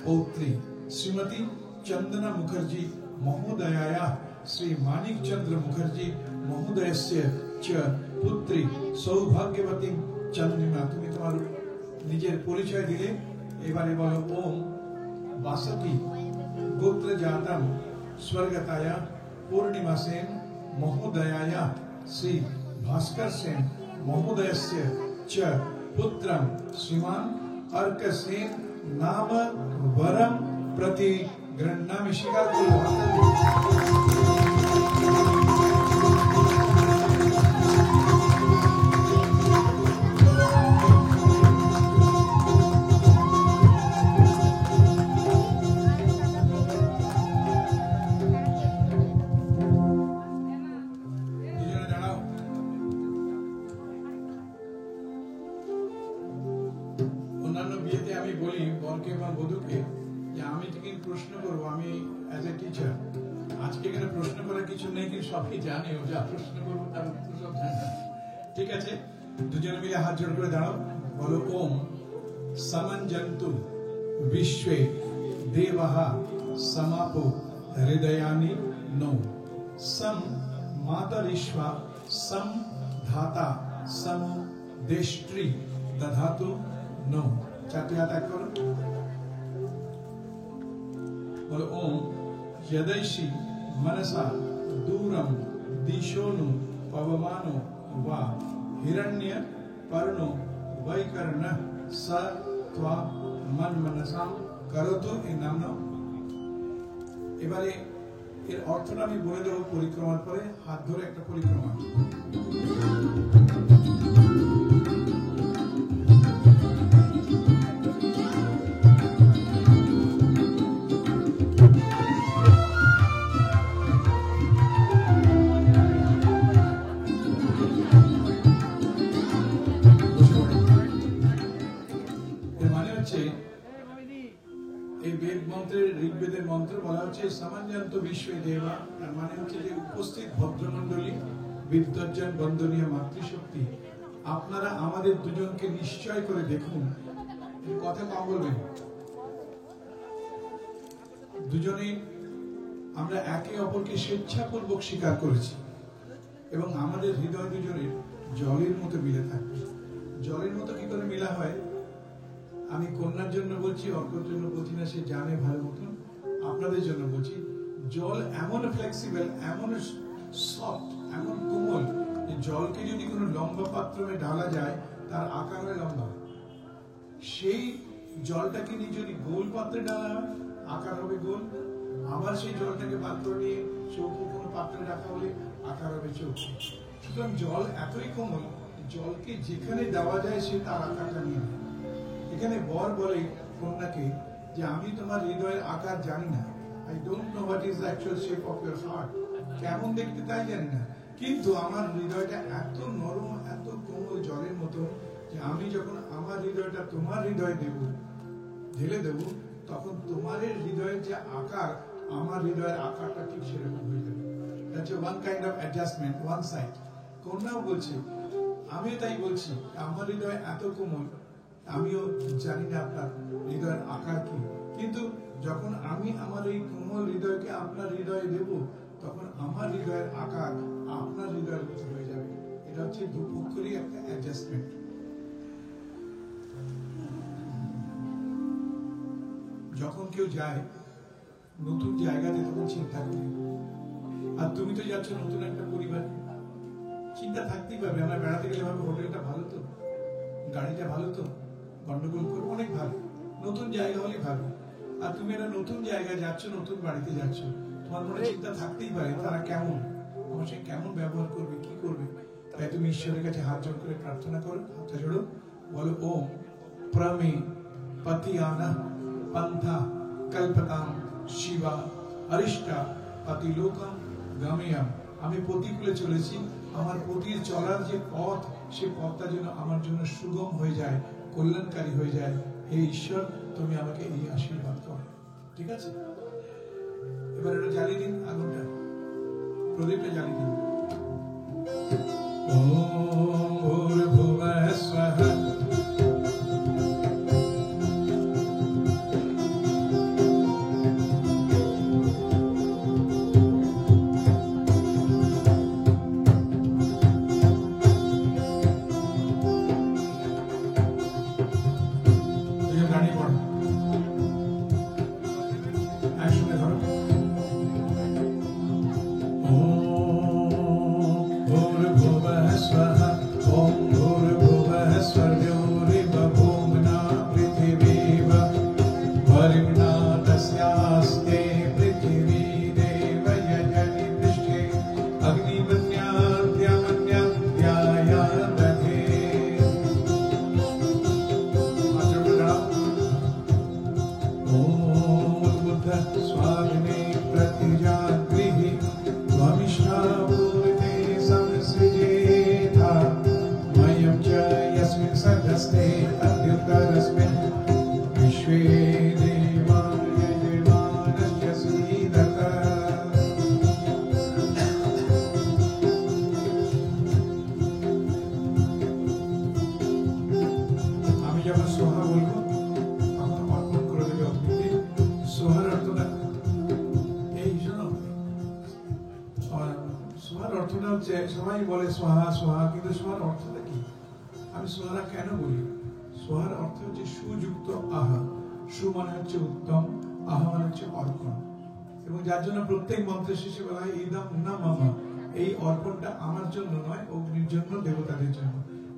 पौत्री श्रीमती चंदना मुखर्जी महोदयाया श्री मानिक चंद्र मुखर्जी महोदयस्य च पुत्री सौभाग्यवती चंद्रिमा। তুমি তোমার নিজের পরিচয় দিলে, এবারে বলো ওম वासुकी गोत्र जातम स्वर्गताया पूर्णिमा सेन महोदयाया श्री भास्कर सेन महोदयस्य च पुत्रं श्रीमान अर्क सेन नाम वरम प्रति गृह्णामि। स्वीकार करो। সবই জানে, ও যা প্রশ্ন করবো তার উত্তর সব জানে। ঠিক আছে, দুজনে মিলে হাত জোড় করে দাঁড়াও, বলো ওম समञ्जन्तु विश्वे देवः समापो हृदयानि नो सम मातरिश्वा सम धाता समो দেষ্ট্রি দধাতু নো। চারটি হাত এক করো, বলো ওম যদৈষি মনসা দূরম দিশোনু পবমানো বা হিরণ্য পর্ণো বৈকর্ণ স ত্বা মনমনসাম করতু। এই নাম নাও। এবারে এর অর্থটা আমি বলে দেবো পরিক্রমার পরে। হাত ধরে একটা পরিক্রমা। এই বেদ মন্ত্রের ঋগ্বেদের মন্ত্র বলা হচ্ছে সামান্যন্ত বিশ্বে দেবা। তার মানে হচ্ছে যে উপস্থিত ভদ্রমণ্ডলী, বিদ্বজ্জন, বন্দনীয় মাতৃশক্তি, আপনারা আমাদের দুজনকে নিশ্চয় করে দেখুন। কথা কম বলবেন। দুজনে আমরা একে অপরকে স্বেচ্ছাপূর্বক স্বীকার করেছি এবং আমাদের হৃদয় দুজনের জলের মতো মিলে থাকবে। জলের মতো কি করে মিলা হয়? আমি কন্যার জন্য বলছি, অর্কর জন্য বলছি না, সে জানে ভালো মতন। আপনাদের জন্য বলছি, জল এমন ফ্লেক্সিবল, এমন সফট, এমন কোমল যে জলকে যদি কোনো লম্বা পাত্রে ঢালা যায় তার আকার হয় লম্বা। সেই জলটাকে নিয়ে যদি গোল পাত্রে ঢালা হয় আকার হবে গোল। আবার সেই জলটাকে পাত্র নিয়ে চৌকো কোনো পাত্রে রাখা হলে আকার হবে চৌকো। সুতরাং জল এতই কোমল, জলকে যেখানে দেওয়া যায় সে তার আকারটা নিয়ে নেয়। এখানে বর বলে কন্যাকে যে আমি তোমার হৃদয়ের আকার জানি না, I don't know what is the actual shape of your heart, কেমন দেখতে তাই জানি না, কিন্তু আমার হৃদয়টা এত নরম, এত কোমল জলের মতো যে আমি যখন আমার হৃদয়টা তোমার হৃদয়ে দেব, ঢেলে দেব, তখন তোমার হৃদয়ের যে আকার, আমার হৃদয়ের আকারটা ঠিক সেরকম হয়ে যাবে। That's one kind of adjustment, one side. কন্যাও বলছে, আমিও তাই বলছি, আমার হৃদয় এত কোমল, আমিও জানি না আপনার হৃদয়ের আকার কি, কিন্তু যখন আমি আমার এই কোমল হৃদয়কে আপনার হৃদয়ে দেব, তখন আমার হৃদয়ের আকার আপনার হৃদয়ের মতো হয়ে যাবে। এটা হচ্ছে দুপক্ষেরই একটা অ্যাডজাস্টমেন্ট। যখন কেউ যায় নতুন জায়গাতে তখন চিন্তা করে, আর তুমি তো যাচ্ছ নতুন একটা পরিবারে, চিন্তা থাকতেই পারবে। আমরা বেড়াতে গেলে ভাবে হোটেলটা ভালো তো, গাড়িটা ভালো তো, গন্ডগোল করবো, অনেক ভালো, নতুন জায়গা হলে ভালো। আর তুমি একটা নতুন জায়গায় যাচ্ছ, নতুন বাড়িতে যাচ্ছ, তোমার মনে চিন্তা থাকতেই পারে তারা কেমন, আমার সে কেমন ব্যবহার করবে, কি করবে। তাই তুমি ঈশ্বরের কাছে হাত জোড় করে প্রার্থনা করো, হাতটা জোড়ো, বলো ওম প্রমে পতিয়ানা পন্থা কল্পতাম শিবা অরিষ্টা পতিলোকা গামিয়াম। আমি পতিকুলে চলেছি, আমার পতির চলার যে পথ, সে পথটা যেন আমার জন্য সুগম হয়ে যায়, কল্যাণকারী হয়ে যায়। হে ঈশ্বর, তুমি আমাকে এই আশীর্বাদ করো। ঠিক আছে? এবার এটা জ্বালিয়ে দিন, আগুনটা, প্রদীপটা জ্বালিয়ে দিন। ওম ভূর্ভুবঃ স্বঃ আমি সোহারা কেন বলি? সোহার অর্থ হচ্ছে সুযুক্ত আহা। সু মানে হচ্ছে উত্তম, আহা মানে হচ্ছে অর্পণ। এবং যার জন্য প্রত্যেক মন্ত্রের শেষে বলা হয় ইদম না মামা, এই অর্পণটা আমার জন্য নয়, অগ্নির জন্য, দেবতাদের জন্য।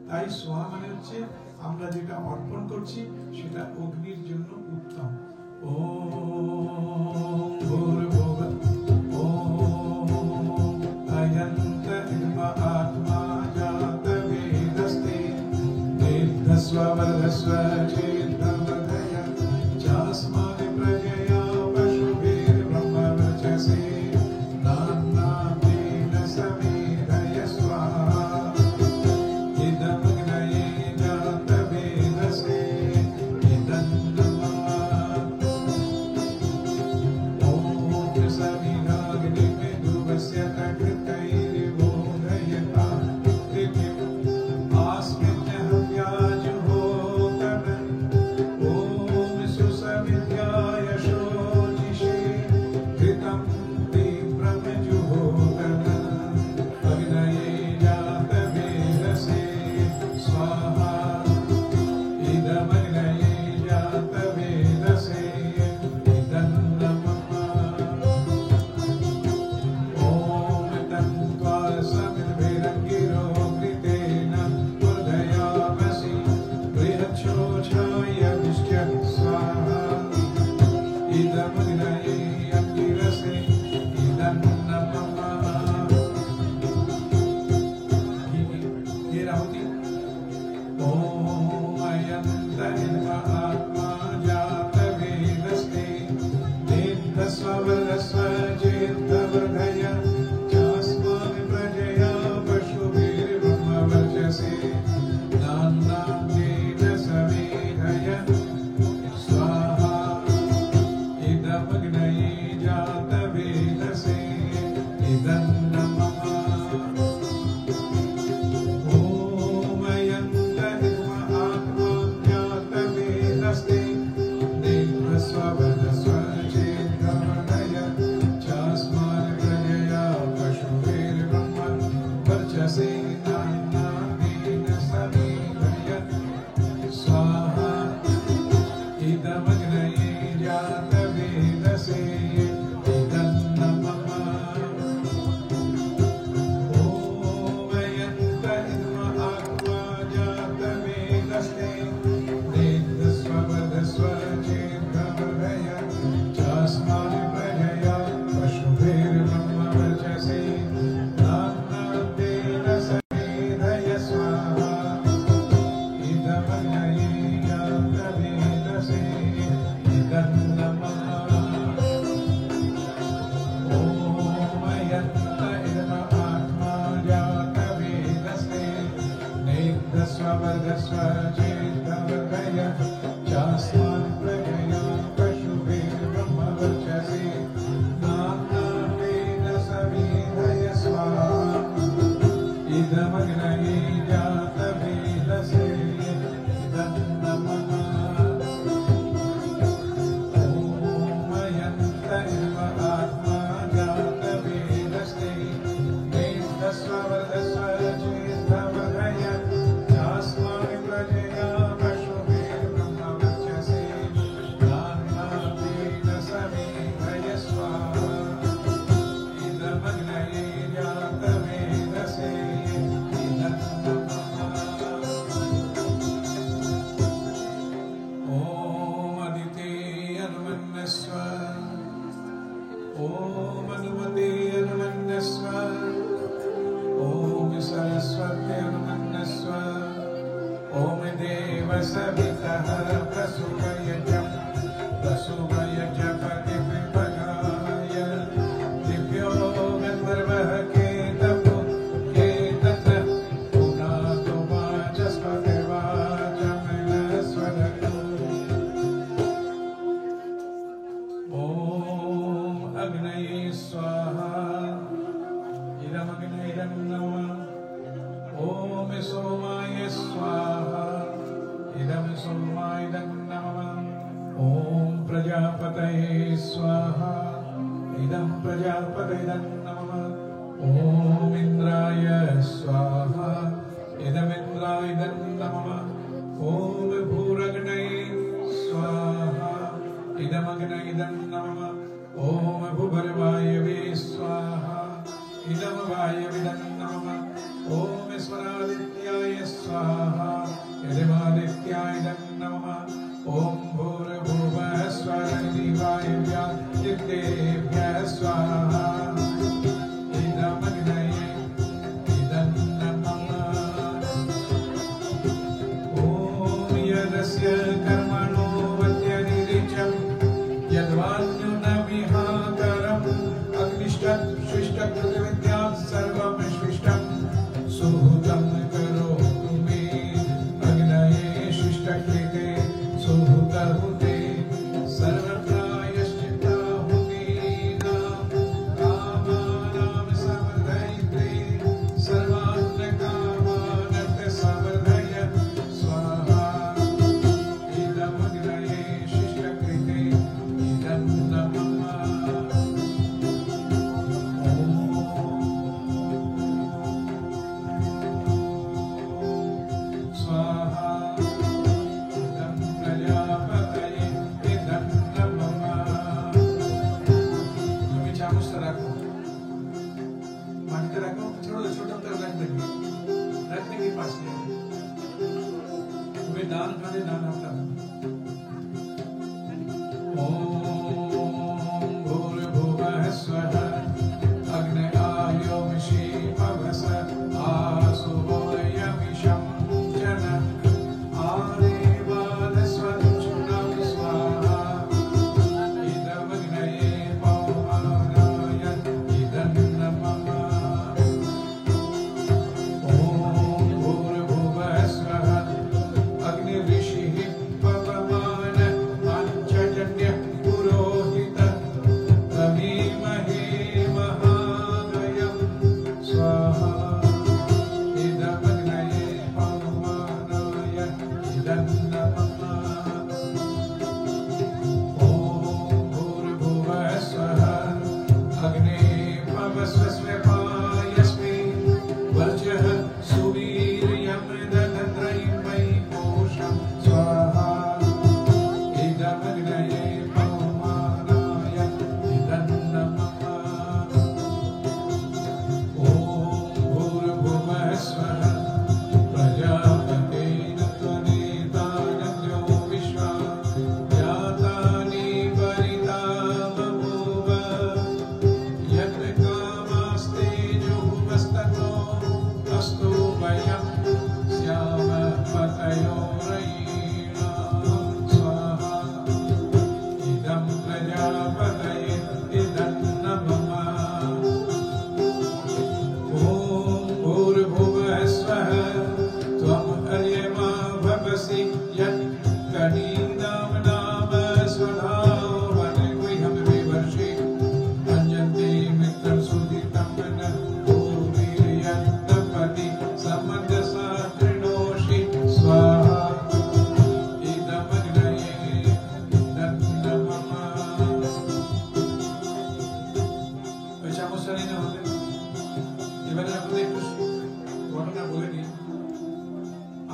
তাই সোহা মানে হচ্ছে আমরা যেটা অর্পণ করছি সেটা অগ্নির জন্য উত্তম। ওম ভূর্ভুবঃ ওম আয়ন্ত ইদমা আত্মা জাতবেদস্তে নির্ধস্ব বর্ধস্ব চেতমধয় চাস্মাদি প্রজয়া পশুभिर् ब्रह्मवर्चसे नान्नातेन समेधय स्वाहा इदमग्नये जातवेदसे इदन्नमः ॐ समिधाग्निमेधुवस्य तकृतैर्बोधयता पृथिवीम् आस्मिन्नहव्याजुहोतरन् ॐ सुसमिध्याय शोचिषे कृतं तीव्रमजुहोतरन् अग्नये जातवेदसे स्वाहा इदमग्नये जातवेदसे इदन्नमः ॐ तन्त्वा समिद्भिरङ्गिरो घृतेन वर्धयामसि बृहच्छोषाय विष्टः स्वाहा इदमग्नये अङ्गिरसे इदन्नमः ये राहुति ॐ अयन्त इन्वा आत्मा जातवेदस्ते नेद्धस्व वरस्व चेत्तवर्धय चास्मान् प्रजया पशुभिर् ब्रह्मवर्चसे नान्नातेन समेधय स्वाहा इदमग्नये जातवेदसे इदन्नमः ॐ अयन्त इन्वा आत्मा जातवेदस्ते नेद्धस्व वरस्व चेत्तवर्धय चास्मान् प्रजया पशुभिर् ब्रह्मवर्चसे नान्नातेन समेधय स्वाहा इदमग्नये जातवेदसे इदन्नमः ॐ अयन्त इन्वा आत्मा जातवेदस्ते नेद्धस्व वरस्व चेत्तवर्धय चास्मान् प्रजया पशुभिर् ब्रह्मवर्चसे नान्नातेन समेधय स्वाहा इदमग्नये जातवेदसे इदन्नमः ॐ अयन्त इन्वा आत्मा जातवेदस्ते नेद्धस्व वरस्व चेत्तवर्धय चास्मान् प्रजया पशुभिर् ब्रह्मवर्चसे नान्नातेन समेधय स्वाहा इदमग्नये जातवेदसे इदन्नमः ॐ अयन्त इन्वा आत्मा जातवेदस्ते नेद्धस्व वरस्व चेत्तवर्धय चास्मान् प्रजया पशुभिर् ब्रह्मवर्चसे नान्नातेन समेधय स्वाहा इदमग्नये जातवेदसे इदन्नमः ॐ अदिते अनुमन्यस्व ॐ अनुमते अनुमन्यस्व ॐ सरस्वती अनुमन्यस्व ॐ देव सवितः प्रसूयजं प्रसूयज पतिविभगाय दिव्यो गन्धर्वः केतपो केतत्र पुनातो वाचस्पतिर्वाचमनस्वरतो ॐ अग्नये स्वाहा इदमग्नये नमः ॐ सोमाय स्वाहा इदं सोमाय नमः ॐ प्रजापतये स्वाहा इदं प्रजापतये नमः ॐ इन्द्राय स्वाहा इदमिन्द्राय नमः ओम भूरग्नये स्वाहा इदमग्नये नमः ओम भूभर्वायवे स्वाहा इदम वायवे नमः ओम स्वरादित्याय स्वाहा इदमादित्याय नमः ओम भूर्भुवः स्वरदिवाय व्यादित्येभ्यः स्वाहा इदमग्नये नमः ओम यदस्य कर्मणो वद्यनिरिचं यद्वान्युनमिहाकरम् अग्निष्टं शिष्टं कृतविद्यात् सर्वं शिष्टं सुहृतं करोतु मे अग्नये शिष्टकृते सुहृतहुते सर्वप्रायश्चित्ताहुतीनां कामानां समर्धयित्रे सर्वान्नकामानर्थ समर्धय स्वाहा इदमग्नये शिष्टकृते इदं नमः स्वाहा इदं प्रजापतये इदं नमः তুমি চামচটা রাখো মাটিতে রাখো ছোট ছোট করে रखने के पास में तुम्हें दान खाने दान होता है ओम भूर्भुवः स्वः अग्ने आयोमिषि भवस आसुवो यमिषं जन आरेवादस्वच्छुनं स्वाहा इदमग्नये पौमानाय इदं नमः ओम भूर्भुवः स्वः अग्निर्षिः पवमान पाञ्चजन्यः पुरोहितः तमीमहे महागयं स्वाहा इदमग्नये पवमानाय इदं नमः ओम भूर्भुवः स्वः अग्ने भवस्व स्वपायस्मे वर्जः सुवीर्यं दधत्रयिमयि कोशं स्वाहा इदमग्नये पवमानाय इदं नमः ओम भूर्भुवः स्वः प्रजापतेन त्वनेतानन्यो विश्वा जातानि परिता बभूव यत्र कामास्तेजोऽवस्ततो अस्तु वयं स्याम पतयोरयीणां स्वाहा इदं प्रजापतये इदं नमः ओम भूर्भुवः स्वः त्वम् अर्यमा भवसि यत् कनीनां नाम स्वधावनगृहं विवर्षे भञ्जन्ते मित्रं सुदितं न भूमिर्यत्तपति समदसा तृणोषि स्वाहा इदमग्नये इदं नमः ওই চামচটা নিয়ে নাও হাতে। এবারে আপনাদের একটু ঘটনা বলে নিই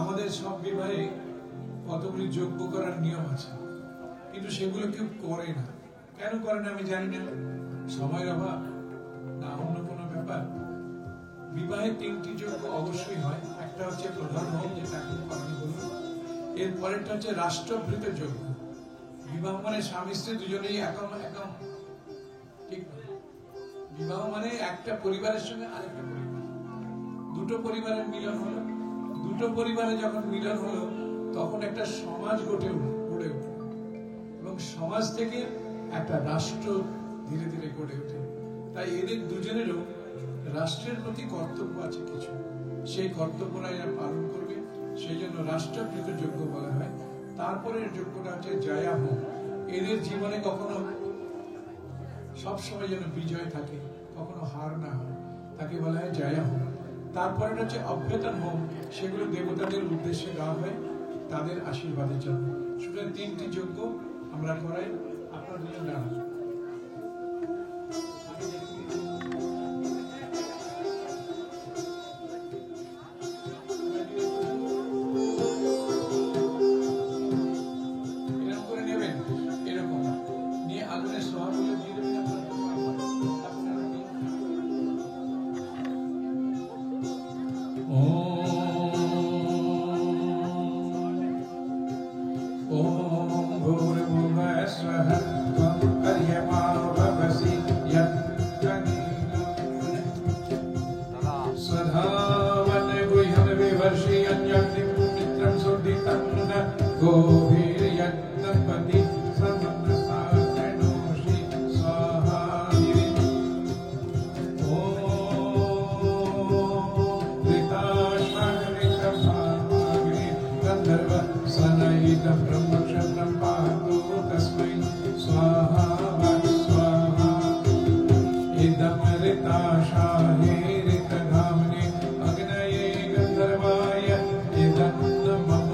আমাদের সব বিবাহে কতগুলি যজ্ঞ করার নিয়ম আছে কিন্তু সেগুলো কেউ করে না কেন করে না আমি জানি না সময়ের অভাব না অন্য কোনো ব্যাপার বিবাহে তিনটি যজ্ঞ অবশ্যই হয় একটা হচ্ছে প্রধান হোম যেটা এখন করানো হলো এর পরেরটা হচ্ছে রাষ্ট্রভৃত যজ্ঞ বিবাহ মানে স্বামী স্ত্রী দুজনেই একম ঠিক না? বিবাহ মানে একটা পরিবারের সঙ্গে আরেকটা পরিবার দুটো পরিবারের মিলন হলো দুটো পরিবারে যখন মিলন হলো তখন একটা সমাজ গড়ে উঠে এবং সমাজ থেকে একটা রাষ্ট্র ধীরে ধীরে গড়ে ওঠে তাই এদের দুজনেরও রাষ্ট্রের প্রতি কর্তব্য আছে কিছু সেই কর্তব্যরা এরা পালন করবে সেই জন্য রাষ্ট্রকৃত যজ্ঞ বলা হয় তারপরের যজ্ঞটা হচ্ছে জয়া হোম এদের জীবনে কখনো সবসময় যেন বিজয় থাকে কখনো হার না হয় তাকে বলা হয় জয়া হোম তারপরে হচ্ছে অভ্যেতন হোম সেগুলো দেবতাদের উদ্দেশ্যে দেওয়া হয় তাদের আশীর্বাদের জন্য সুতরাং তিনটি যজ্ঞ আমরা করাই আপনার দুজন জানা ॐ भूर्भुवः स्वः त्वं अर्यमा भवसि स्वधावन गुह्यं विवर्षि अन्यग्निं मित्रं सुदितं न गोभिर्यज्ञपति समनसारणोषि स्वाहा ॐ ऋताश्वरितभाग्नि गन्धर्व सनयित ब्रह्मक्षत्रं पातु तस्मै स्वाहा स्वाहा इदं ऋताशाहे ऋतधाम्ने अग्नये गन्धर्वाय इदं मम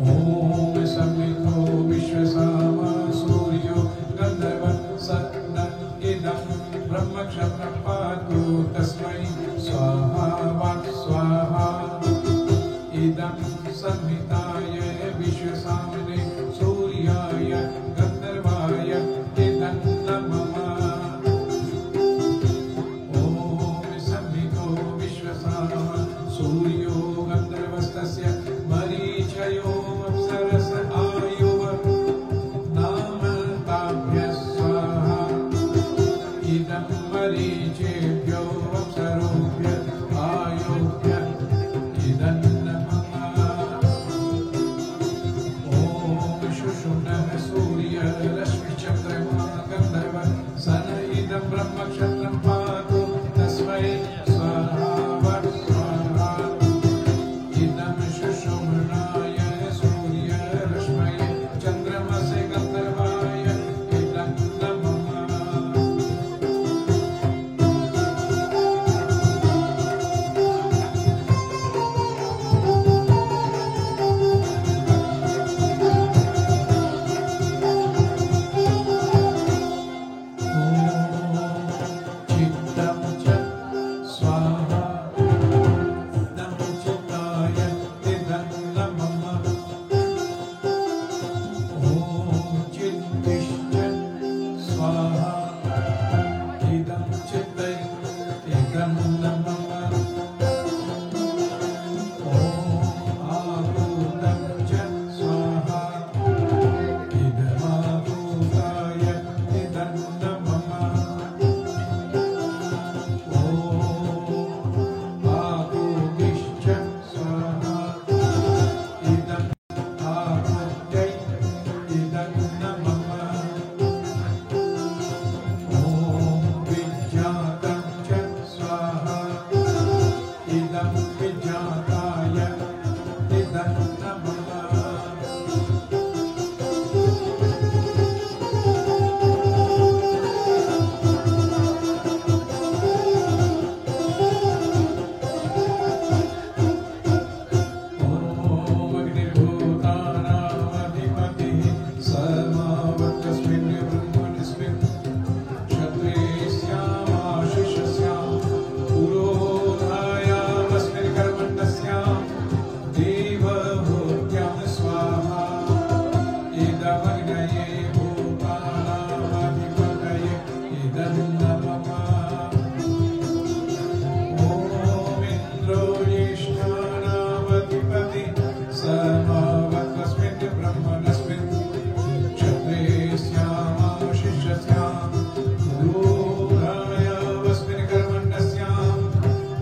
ॐ समितो विश्वसामा सूर्यो गन्धर्व सत्न इदं ब्रह्मक्षत्रं पातु तस्मै स्वाहा स्वाहा इदं संहिताय विश्वसामने सूर्याय गन्धर्वाय इदं मम ॐ संहितो विश्वसाम सूर्यो गन्धर्वस्तस्य मरीचयो अप्सरस आयुः नाम ताभ्यः स्वाहा इदं मरीचेभ्यो अप्सरोभ्यः आयुभ्यः इदं सूर्यरश्मिचन्द्रमा गन्धर्व सन इदं ब्रह्मक्षत्रं पातु तस्मै स्वाहा स्वाहा इदं शुशुम्नाय सूर्यरश्मये चन्द्रमसे गन्धर्वाय इदं नमः चित्तं च स्वाहा इदं चित्ताय इदं नमः ॐ चित्तिश्च स्वाहा इदं चित्तै इदं नमः ॐ आभूतं च स्वाहा इदमाभूताय इदं नमः आभूतिश्च स्वाहा इदं आभूत्यै इदं नमः ॐ विज्ञातं च स्वाहा इदं विज्ञाताय इदं नमः अग्निर्भूतानामधिपतिः समावर्तस्मिन् ब्रह्मणस्मिन् क्षत्रेस्यामाशिषस्यां पुरोधायामस्मिन् कर्मण्यस्यां देवभूत्यां स्वाहा इदमग्नये भूतानामधिपतये इदं नमः ॐ इन्द्रो ज्येष्ठानामधिपति समावर्तस्मिन् ब्रह्मणस्मिन् क्षत्रेस्यामाशिषस्यां पुरोधायामस्मिन् कर्मण्यस्यां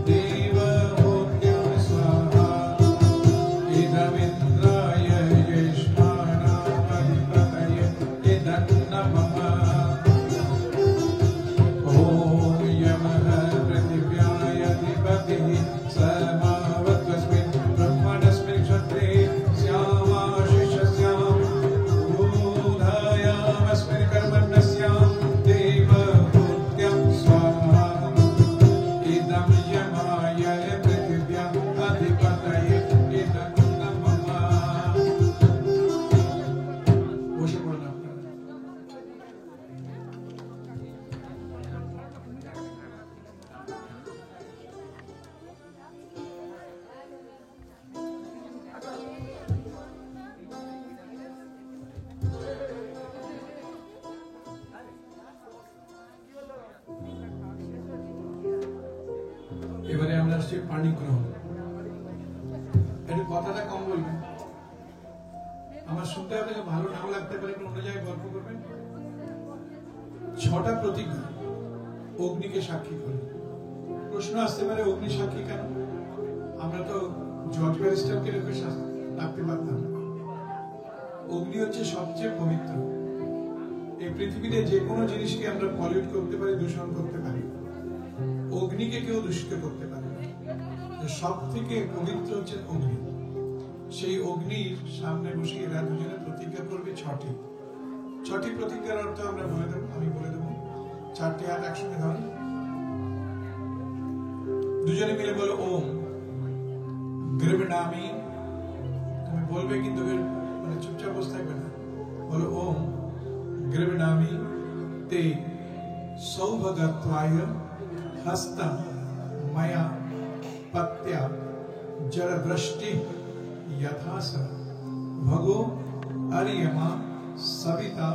देवभूत्यां स्वाहा इदमिन्द्राय ज्येष्ठानामधिपतये इदं नमः ॐ यमः पृथिव्याय अधिपतिः समावर्तस्मिन् ब्रह्मणस्मिन् क्षत्रे श्यामाशिषस्यां पुरोधायामस्मिन् कर्मण्यस्यां देवभूत्यां स्वाहा इदं यमाय पृथिव्याम् अधिपतये इदं नमः বসে পড়ুন আপনারা এবারে আমরা আসছি পানি গ্রহণ। একটু কথাটা কম বলবেন। আমার শুনতে আপনাকে ভালো নাও লাগতে পারে, অন্য জায়গায় গল্প করবেন। 6টা প্রতিজ্ঞা অগ্নিকে সাক্ষী করে। প্রশ্ন আসতে পারে অগ্নি সাক্ষী কেন? আমরা তো জজ ব্যারিস্টারকে রেখে রাখতে পারতাম। অগ্নি হচ্ছে সবচেয়ে পবিত্র। এই পৃথিবীতে যে কোনো জিনিসকে আমরা পলিউট করতে পারি, দূষণ করতে পারি, অগ্নিকে কেউ দূষিত করতে পারে না। সব থেকে পবিত্র হচ্ছে অগ্নি। সেই অগ্নির সামনে বসে এরা দুজনে প্রতিজ্ঞা করবে 6টি প্রতিজ্ঞার অর্থ আমরা বলে দেবো, আমি বলে দেবো। 4টে হাত একসঙ্গে ধরো, দুজনে মিলে বলো ওম গৃহনামি। তুমি বলবে কিন্তু মানে চুপচাপ বসে থাকবে না, বলো ওম গৃহনামি তে সৌভগত্বায় হস্তম ময়া পত্যা জরদৃষ্টি यथास भगो अरियमा सविता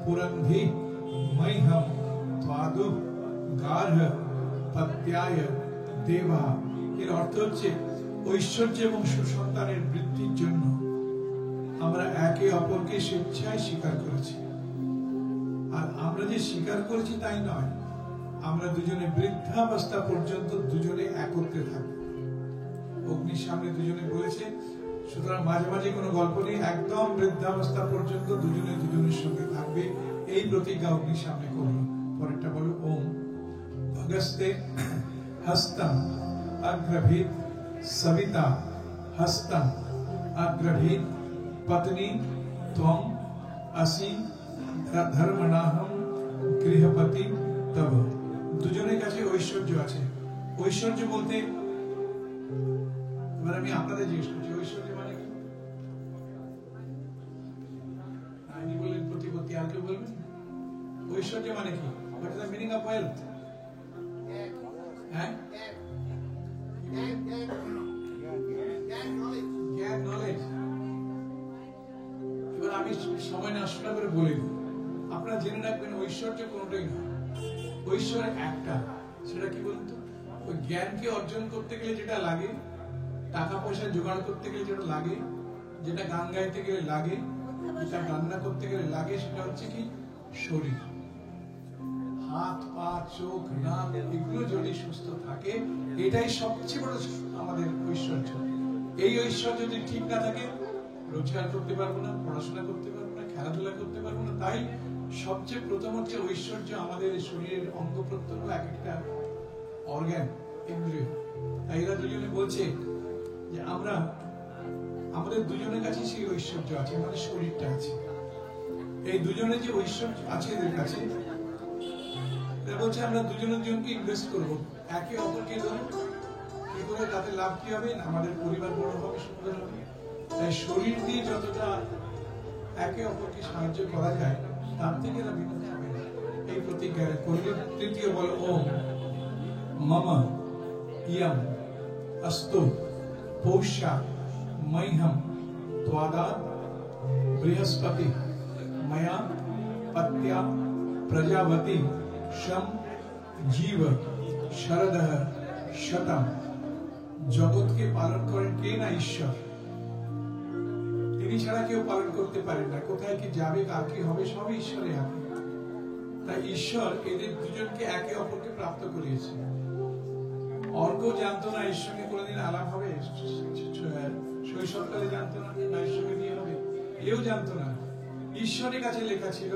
पुरंधी मह्यम त्वादु गार्ह पत्याय देवा। এর অর্থ হচ্ছে ঐশ্বর্য এবং সুসন্তানের বৃদ্ধির জন্য আমরা একে অপরকে স্বেচ্ছায় স্বীকার করেছি। আর আমরা যে স্বীকার করেছি তাই নয়, আমরা দুজনে বৃদ্ধাবস্থা পর্যন্ত দুজনে একত্রে থাকবো। অগ্নির সামনে দুজনে বলেছে, সুতরাং মাঝে মাঝে কোনো গল্প নেই, একদম বৃদ্ধাবস্থা পর্যন্ত দুজনে দুজনের সঙ্গে থাকবে। এই প্রতিজ্ঞা অগ্নির সামনে করলো। পরেরটা বলো ওম ভগস্তে হস্তম অগ্রভীত সবিতা হস্তম অগ্রভীত পত্নী ত্বং আসি ধর্মনাহম গৃহপতি তব। দুজনের কাছে ঐশ্বর্য আছে। ঐশ্বর্য বলতে এবার আমি আপনাদের জিজ্ঞেস করছি, ঐশ্বর্য মানে কি? আমি বললেন প্রতিপত্তি, আর কেউ বলবেন? ঐশ্বর্য মানে কি? What is the meaning of wealth? হ্যাঁ, জ্ঞান, নলেজ। এবার আমি সময় নষ্ট না করে বলে দিই, আপনারা জেনে রাখবেন ঐশ্বর্য কোনটাই না। ঐশ্বর্য একটা, সেটা কি বলুন তো? ওই জ্ঞানকে অর্জন করতে গেলে যেটা লাগে, টাকা পয়সা জোগাড় করতে গেলে যেটা লাগে, যেটা গান গাইতে গেলে লাগে, যেটা রান্না করতে গেলে লাগে, সেটা হচ্ছে কি? শরীর। হাত পা চোখ নাক এগুলো যদি সুস্থ থাকে, এটাই সবচেয়ে বড় আমাদের ঐশ্বর্য। এই ঐশ্বর্য যদি ঠিক না থাকে, রোজগার করতে পারবো না, পড়াশোনা করতে পারবো না, খেলাধুলা করতে পারবো না। তাই সবচেয়ে প্রথম হচ্ছে ঐশ্বর্য আমাদের শরীরের অঙ্গ প্রত্যঙ্গ, এক একটা অর্গান, ইন্দ্রিয়। তাই এরা দুজনে বলছে যে আমরা আমাদের দুজনের কাছে সেই ঐশ্বর্য আছে, আমাদের শরীরটা আছে। এই দুজনের যে ঐশ্বর্য আছে এদের কাছে, এরা বলছে আমরা দুজনের জনকে ইনভেস্ট করবো, একে অপরকে দেবো। কি করে? তাতে লাভ কি হবে? আমাদের পরিবার বড় হবে, সুন্দর হবে। তাই শরীর দিয়ে যতটা একে অপরকে সাহায্য করা যায়, তার থেকে এরা বিমুখ হবে না। এই প্রতিজ্ঞা করলে। তৃতীয় বলো ওম মম ইয়ম অস্তু পৌষা মह्यम त्वादात् बृहस्पति मया पत्या प्रजावती शम जीव शरदः शतम। জগৎকে পালন করেন কে না? ঈশ্বর। তিনি ছাড়া কেউ পালন করতে পারেন না। কোথায় কি যাবে, কার কি হবে, সবই ঈশ্বরের হাতে। তাই ঈশ্বর এদের দুজনকে একে অপরকে প্রাপ্ত করিয়েছে। অর্ঘ জানতো না এর সঙ্গে কোনোদিন আলাপ হবে, শৈশবকালে জানতো না এর সঙ্গে বিয়ে হবে, এও জানতো না। ঈশ্বরের কাছে লেখা ছিল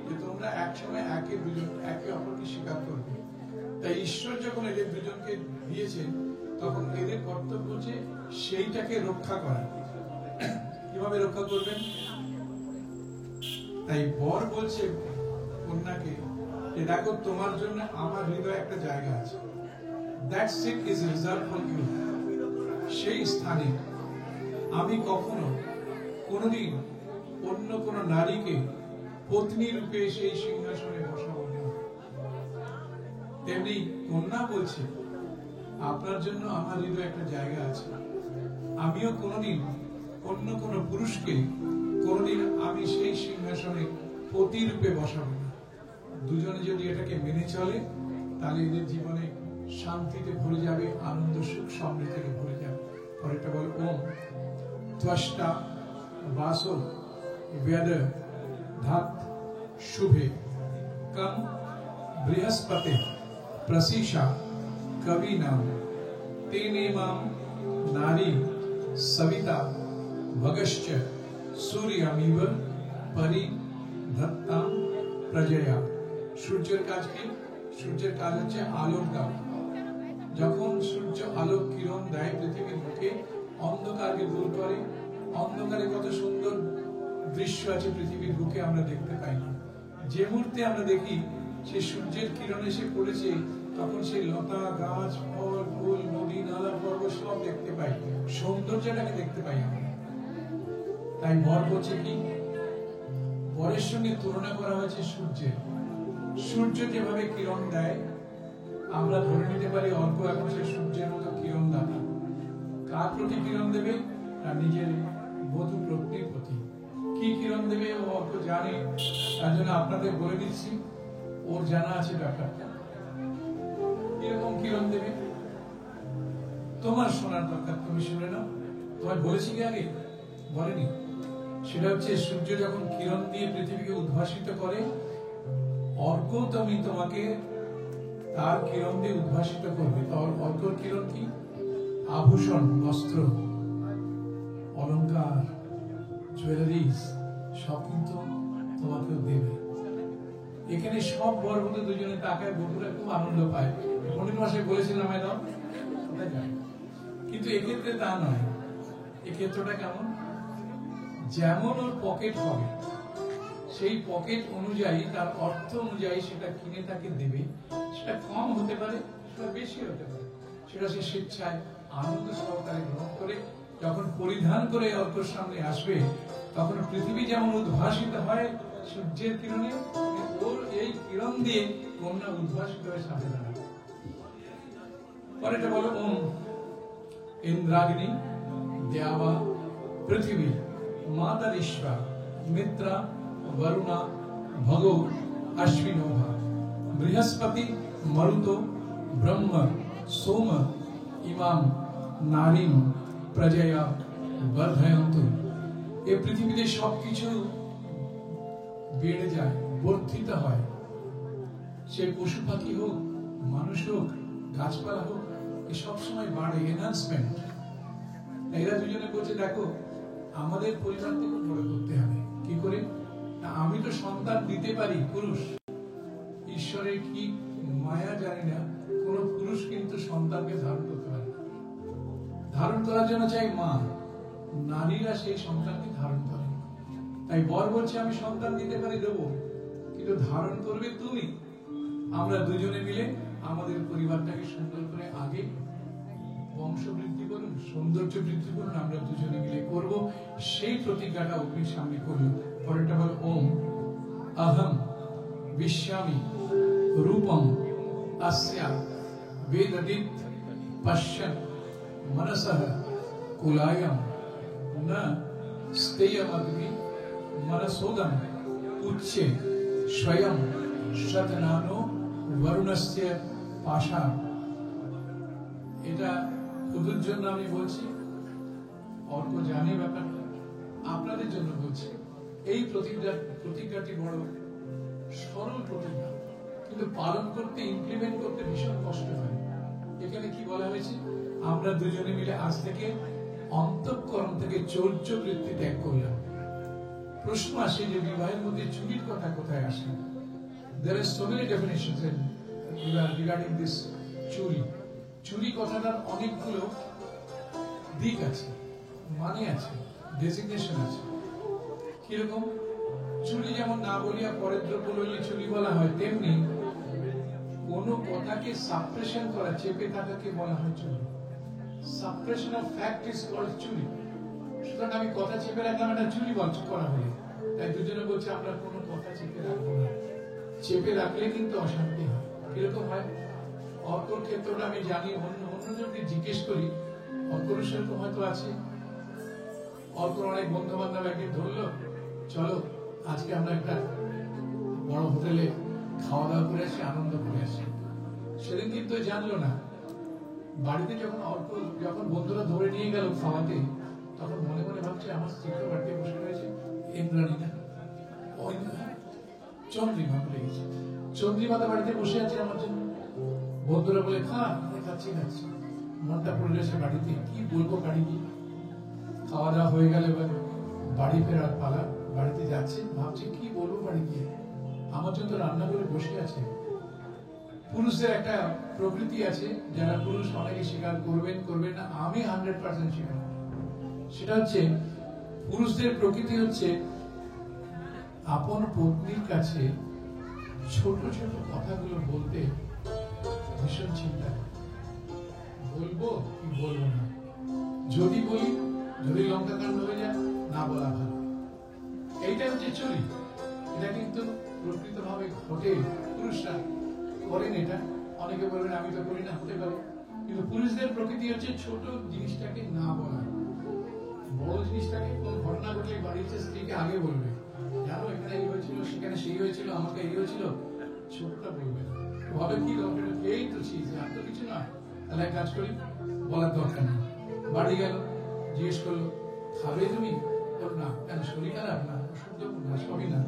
যে তোমরা একসময় একে অপরকে স্বীকার করবে। তাই ঈশ্বর যখন এদের দুজনকে দিয়েছেন, তখন এদের কর্তব্য যে সেইটাকে রক্ষা করা। কিভাবে রক্ষা করবেন? তাই বর বলছে কন্যাকে যে দেখো, তোমার জন্য আমার হৃদয়ে একটা জায়গা আছে। That seat is reserved for you. সেই স্থানে আমি কখনো কোনোদিন অন্য কোন নারীকে পত্নী রূপে সেই সিংহাসনে বসাবো না। তেমনি কন্যা বলছে আপনার জন্য আমার হৃদয়ে একটা জায়গা আছে। আমিও কোনোদিন অন্য কোন পুরুষকে কোনোদিন আমি সেই সিংহাসনে পতি রূপে বসাবো না। দুজনে যদি এটাকে মেনে চলে, তাহলে এদের জীবনে শান্তিতে ভরে যাবে, আনন্দ সুখ সমৃদ্ধিতে ভরে যাবে। পরেরটা বল ওম ত্বষ্টা বাসো वेद धात शुभे कम बृहस्पति प्रसीषा कवि नाम तेने माम नारी सविता भगश्च सूर्यमिव परि धत्ताम प्रजया। সূর্যের কাজ কি? সূর্যের কাজ হচ্ছে আলোক দেওয়া। যখন সূর্য আলোক কিরণ দেয় পৃথিবীর বুকে, অন্ধকারকে দূর করে। অন্ধকারে কত সুন্দর দৃশ্য আছে পৃথিবীর বুকে আমরা দেখতে পাই না। যে মুহূর্তে আমরা দেখি সে সূর্যের কিরণ এসে পড়েছে, তখন সেই লতা গাছ ফল ফুল নদী নালা পর্বত সব দেখতে পাই, সৌন্দর্যটাকে দেখতে পাই আমরা। তাই বর বলছে কি, বরের সঙ্গে তুলনা করা হয়েছে সূর্যের। সূর্য যেভাবে কিরণ দেয়, আমরা ধরে নিতে পারি অল্প এখন সে সূর্যের মতো কিরণ দাতা। কার প্রতি কিরণ দেবে? তার নিজের বধূ পত্নীর প্রতি। কি কিরণ দেবে ও অল্প জানে, তার জন্য আপনাদের বলে দিচ্ছি, ওর জানা আছে ব্যাপারটা। কিরকম কিরণ দেবে তোমার শোনার দরকার, তুমি শুনে নাও। তোমার বলেছি কি আগে? বলেনি। সেটা হচ্ছে সূর্য যখন কিরণ দিয়ে পৃথিবীকে উদ্ভাসিত করে, অর্ঘ্য তুমি তোমাকে তার কিরণ দিয়ে উদ্ভাসিত করবে। অর্ঘ্যর কিরণ কি? আভূষণ, বস্ত্র, অলংকার, জুয়েলারিজ সব কিন্তু তোমাকেও দেবে। এখানে সব বরবধূ দুজনে তাকায়, বধূরা খুব আনন্দ পায়। পণ্ডিত মশাই বলেছিলাম ম্যাডাম, কিন্তু এক্ষেত্রে তা নয়। এক্ষেত্রটা কেমন? যেমন ওর পকেট হবে, সেই পকেট অনুযায়ী, তার অর্থ অনুযায়ী সেটা কিনে তাকে দেবে। সেটা কম হতে পারে, সেটা বেশি হতে পারে। সেটা সে স্বেচ্ছায় আনন্দ সহকারে গ্রহণ করে যখন পরিধান করে অর্থর সামনে আসবে, তখন পৃথিবী যেমন উদ্ভাসিত হয় সূর্যের কিরণে, ওর এই কিরণ দিয়ে কন্যা উদ্ভাসিত হয়ে সামনে দাঁড়াবে। পরেটা বলো ওম ইন্দ্রাগ্নি দেবা পৃথিবী মাতারিশ্বা মিত্রা वरुणा भगो अश्विनोभा बृहस्पति मरुतो ब्रह्म सोम इमाम नारीम प्रजया वर्धयन्तु। এই পৃথিবীতে সবকিছু বেড়ে যায়, বর্ধিত হয়। সে পশু পাখি হোক, মানুষ হোক, গাছপালা হোক, এ সব সময় বাড়ে, এনহান্সমেন্ট। এরা দুজনে বলছে দেখো আমাদের পরিবার থেকে বড় করতে হবে। কি করে? আমি তো সন্তান দিতে পারি, পুরুষ। ঈশ্বরের কি মায়া জানি না, কোন পুরুষ কিন্তু সন্তানকে ধারণ করতে পারে। ধারণ করার জন্য চাই মা, নারীরা সেই সন্তানকে ধারণ করে। তাই বর বলছে আমি সন্তান দিতে পারি, দেবো, কিন্তু ধারণ করবে তুমি। আমরা দুজনে মিলে আমাদের পরিবারটাকে সুন্দর করে আগে বংশ বৃদ্ধি করুন, সৌন্দর্য বৃদ্ধি করুন, আমরা দুজনে মিলে করব। সেই প্রতিজ্ঞাটা অগ্নির সামনে করল। পরেরটা বল ওম अहम विश्यामि रूपम अस्या वेदविद पश्यन् मनसः कुलायम न स्तेयमग्नि मनसोदम उच्चे स्वयं शतनानो वरुणस्य पाशा। এটা ওদের জন্য আমি বলছি, অর্ক জানে ব্যাপারটা, আপনাদের জন্য বলছি। এই প্রতিজ্ঞাটি বড় সরল প্রতিজ্ঞা, কিন্তু পালন করতে, ইমপ্লিমেন্ট করতে ভীষণ কষ্ট হয়। এখানে কি বলা হয়েছে? আমরা দুজনে মিলে আজ থেকে অন্তঃকরণ থেকে চৌর্য বৃত্তি ত্যাগ করলাম। প্রশ্ন আসে যে বিবাহের মধ্যে চুরির কথা কোথায় আসে? There are so many definitions regarding this চুরি। চুরি কথাটার অনেকগুলো দিক আছে, মানে আছে, ডেজিগনেশন আছে। কিরকম? চুরি যেমন না বলিয়া পরের দ্রব্য লইলে চুরি বলা হয়, তেমনি কোন কথাকে সাপ্রেশন করা, চেপে থাকাকে বলা হয় চুরি। Suppression of fact is called চুরি। সুতরাং আমি কথা চেপে রাখলাম, এটা চুরি করা হলো। তাই দুজনে বলছে আমরা কোনো কথা চেপে রাখবো না। চেপে রাখলে কিন্তু অশান্তি হয়। কিরকম হয়? অর্কর ক্ষেত্রটা আমি জানি, অন্যজনকে জিজ্ঞেস করি, অর্কর সেরকম হয়তো আছে। অর্কর অনেক বন্ধু বান্ধব একদিন ধরলো, চলো আজকে আমরা একটা বড় হোটেলে খাওয়া দাওয়া করে আসি, আনন্দ করে আসি। সেদিন কিন্তু জানলো না। বাড়িতে যখন বন্ধুরা ধরে নিয়ে গেল খাওয়াতে, তখন মনে মনে ভাবছে আমার স্ত্রী তো বাড়িতে বসে রয়েছে, ইন্দ্রাণী না, ওই চন্দ্রিমা বলে গেছে। চন্দ্রিমাতা বাড়িতে বসে আছে আমার জন্য, বন্ধুরা বলে খা, খাচ্ছি খাচ্ছি, মনটা পড়ে গেছে বাড়িতে, কি বলবো বাড়ি গিয়ে। খাওয়া দাওয়া হয়ে গেল, এবার বাড়ি ফেরার পালা। বাড়িতে যাচ্ছে, ভাবছি কি বলবো বাড়ি গিয়ে, আমার জন্য রান্না করে বসে আছে। পুরুষদের একটা প্রকৃতি আছে, যারা পুরুষ অনেকে স্বীকার করবেন করবেন না, আমি 100% স্বীকার। সেটা হচ্ছে পুরুষদের প্রকৃতি হচ্ছে আপন পত্নীর কাছে ছোট ছোট কথাগুলো বলতে ভীষণ চিন্তা করে। বলবো কি বলবো না, যদি বলি, যদি লঙ্কা কাণ্ড হয়ে যায়, না বলা ভালো। এইটা হচ্ছে চুরি। এটা কিন্তু প্রকৃতভাবে ঘটে, পুরুষরা করেন এটা। অনেকে বলবেন আমি তো করি না, হতে পারে, কিন্তু পুরুষদের প্রকৃতি হচ্ছে ছোট জিনিসটাকে না বলা, বড় জিনিসটাকে কোন ঘটনা ঘটলে বাড়িতে স্ত্রীকে আগে বলবে, জানো এখানে এই হয়েছিল, সেখানে সেই হয়েছিল, আমাকে এই হয়েছিল, ছোটটা বলবে না। ভাবে কি দরকার, এই তো চিজ, আর তো কিছু নয়, তাহলে এক কাজ করি, বলার দরকার নেই। বাড়ি গেল, জিজ্ঞেস করলো খাবে তুমি, ওর না, কেন শরীর খারাপ না, শুদ্ধ না, সবই না।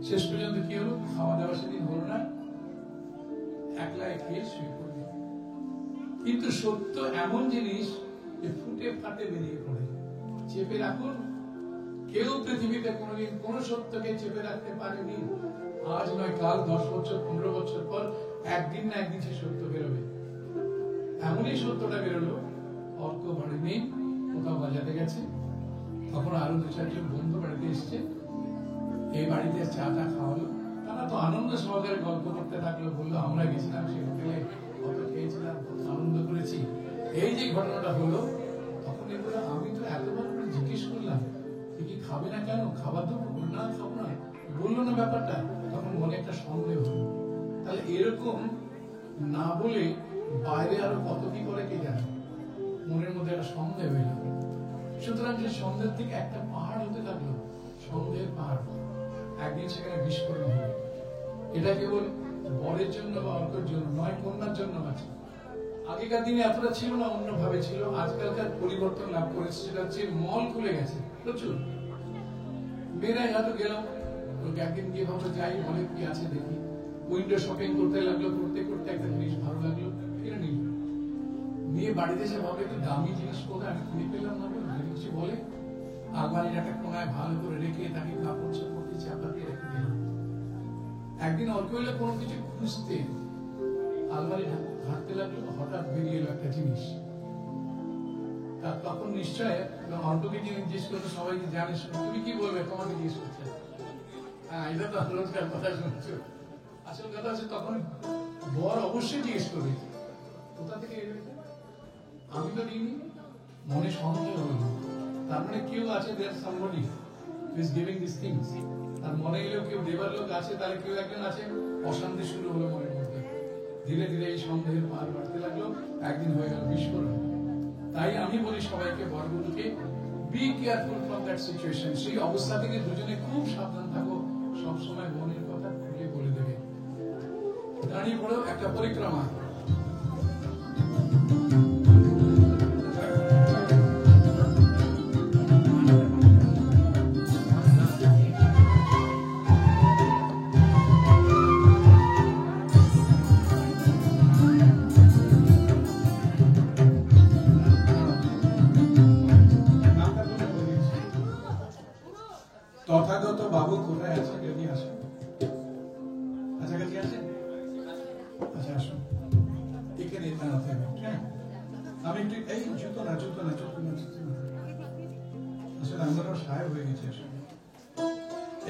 শেষ পর্যন্ত কি হলো, খাওয়া দাওয়া সেদিন হলো না, একলা খেয়ে শুয়ে পড়ল। কিন্তু সত্য এমন জিনিস যে ফুটে ফাটে বেরিয়ে পড়ে। চেপে রাখুন, কেউ পৃথিবীতে কোনোদিন কোন সত্যকে চেপে রাখতে পারেনি। আজ নয় কাল, 10 বছর 15 বছর পর একদিন না একদিন সে সত্য বেরোবে। এমনই সত্যটা বেরোলো, অর্ক বাড়ি নেই, কোথাও বাজাতে গেছে, তখন আরো 2-4জন বন্ধু বাড়িতে এসছে। এই বাড়িতে চাটা খাওয়ালো, তারা তো আনন্দ সহকারে গল্প করতে থাকলো, বললো আমরা গেছিলাম সেই হোটেলে, কত খেয়েছিলাম, কত আনন্দ করেছি। এই যে ঘটনাটা হলো, তখন এগুলো আমি তো এতবার করে জিজ্ঞেস করলাম কি খাবে না, কেন খাবার দেবো, না খাবো না, বললো না ব্যাপারটা। তখন মনে একটা সন্দেহ হলো, তাহলে এরকম না বলে বাইরে আরো কত কি করে কে জানে, মনের মধ্যে একটা সন্দেহ হইল। সুতরাং যে সন্দেহের থেকে একটা পাহাড় হতে লাগলো, সন্দেহের পাহাড়। একদিন সেখানে বিস্ফোরণ হলো। এটা কেবল বরের জন্য বা অর্কের জন্য নয়, কন্যার জন্য আছে। আগেকার দিনে এতটা ছিল না, অন্যভাবে ছিল। আজকালকার পরিবর্তন লাভ করেছে, সেটা হচ্ছে মল খুলে গেছে প্রচুর। মেয়েরাই হয়তো গেলাম, একদিন গিয়ে ভাবলো যাই, বলে কি আছে দেখি, উইন্ডো শপিং করতে লাগলো, করতে করতে একটা জিনিস ভালো লাগলো, কিনে নিল। মেয়ে বাড়িতে এসে ভাবে একটু দামি জিনিস কোথায় আমি কিনে পেলাম না, কিছু বলে আলমারির একটা কোনায় ভালো করে রেখে তাকে কাপড় চাপড় দিয়ে চাপা দিয়ে রেখে দিলাম। একদিন অল্প হইলে কোনো কিছু খুঁজতে আলমারি ঘাটতে লাগলো, হঠাৎ বেরিয়ে এলো একটা জিনিস। তখন নিশ্চয় অল্পকে জিজ্ঞেস করলো, সবাই জানে, তুমি কি বলবে, তোমাকে জিজ্ঞেস করছে। হ্যাঁ, এটা তো রোজকার কথা শুনছো। আসল কথা হচ্ছে তখন বর অবশ্যই জিজ্ঞেস করবে কোথা থেকে এলো, আমি তো দিইনি। মনে সন্দেহ হলো, তার মানে কেউ আছে, there somebody who is giving this things. তার মনে এলেও কেউ দেবার লোক আছে, তাহলে কেউ একজন আছে। অশান্তি শুরু হলো মনের মধ্যে। ধীরে ধীরে এই সন্দেহের পার বাড়তে লাগলো, একদিন হয়ে গেল বিস্ফোরণ। তাই আমি বলি সবাইকে, বরগুলোকে, be careful from that situation. সেই অবস্থা থেকে দুজনে খুব সাবধান থাকো, সবসময় মনের কথা খুলে বলে দেবে। দাঁড়িয়ে পড়ো, একটা পরিক্রমা। তথাগত বাবু কোথায় আছে, যদি আসেন, কাছাকাছি আছেন? আচ্ছা, আসুন এখানে দাঁড়াতে হবে। হ্যাঁ, আমি একটু এই জুতো না, জুতো না, জুতো না, জুতো না। আসলে আমরা সাহেব হয়ে গেছি। আসলে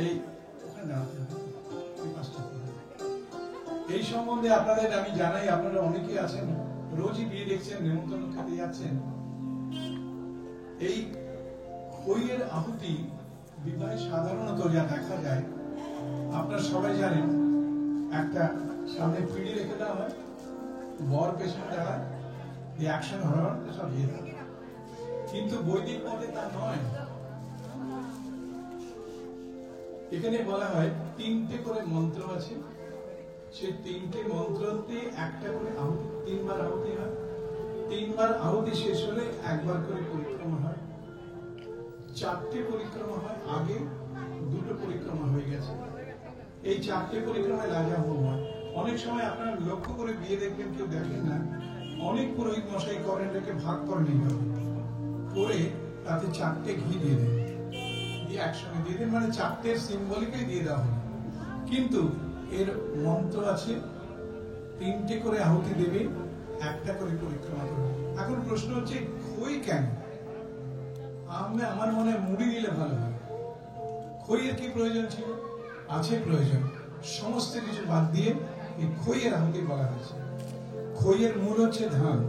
এই ওখানে দাঁড়াতে হবে, এই পাঁচটা। এই সম্বন্ধে আপনাদের আমি জানাই, আপনারা অনেকে আছেন, রোজই বিয়ে দেখছেন, নেমন্তন্ন খেতে যাচ্ছেন। এই খইয়ের আহুতি বিবাহে সাধারণত যা দেখা যায়, আপনারা সবাই জানেন, একটা সামনে পিঁড়ি রেখে দেওয়া হয়, বর পেছনে দাঁড়ায়, এই অ্যাকশন হওয়ার সব ইয়ে থাকে। কিন্তু বৈদিক মতে তা নয়। এখানে বলা হয় 3টে করে মন্ত্র আছে, সেই 3টে মন্ত্রতে একটা করে আহুতি, 3বার আহুতি হয়। 3বার আহুতি শেষ হলে একবার করে পরিক্রমা হয়। 4টে পরিক্রমা হয়, আগে 2টো পরিক্রমা হয়ে গেছে। এই 4টে পরিক্রমায় রাজা হোম হয়। অনেক সময় আপনারা লক্ষ্য করে বিয়ে দেখবেন, কেউ দেখেন না, অনেক পুরোহিত মশাই করেন, এটাকে ভাগ করে নিতে হবে, করে তাতে 4টে ঘি দিয়ে দেন, দিয়ে একসঙ্গে দিয়ে দেন, মানে 4টে সিম্বলিকই দিয়ে দেওয়া হবে। কিন্তু এর মন্ত্র আছে, 3টে করে আহুতি দেবে, 1টা করে পরিক্রমা করবে। এখন প্রশ্ন হচ্ছে খই কেন? আমার মনে হয় মুড়ি দিলে ভালো হয়। খইয়ের কি প্রয়োজন ছিল? আছে প্রয়োজন। সমস্ত কিছু বাদ দিয়ে এই খইয়ের আহুতি বলা হয়েছে। খইয়ের মূল হচ্ছে ধান।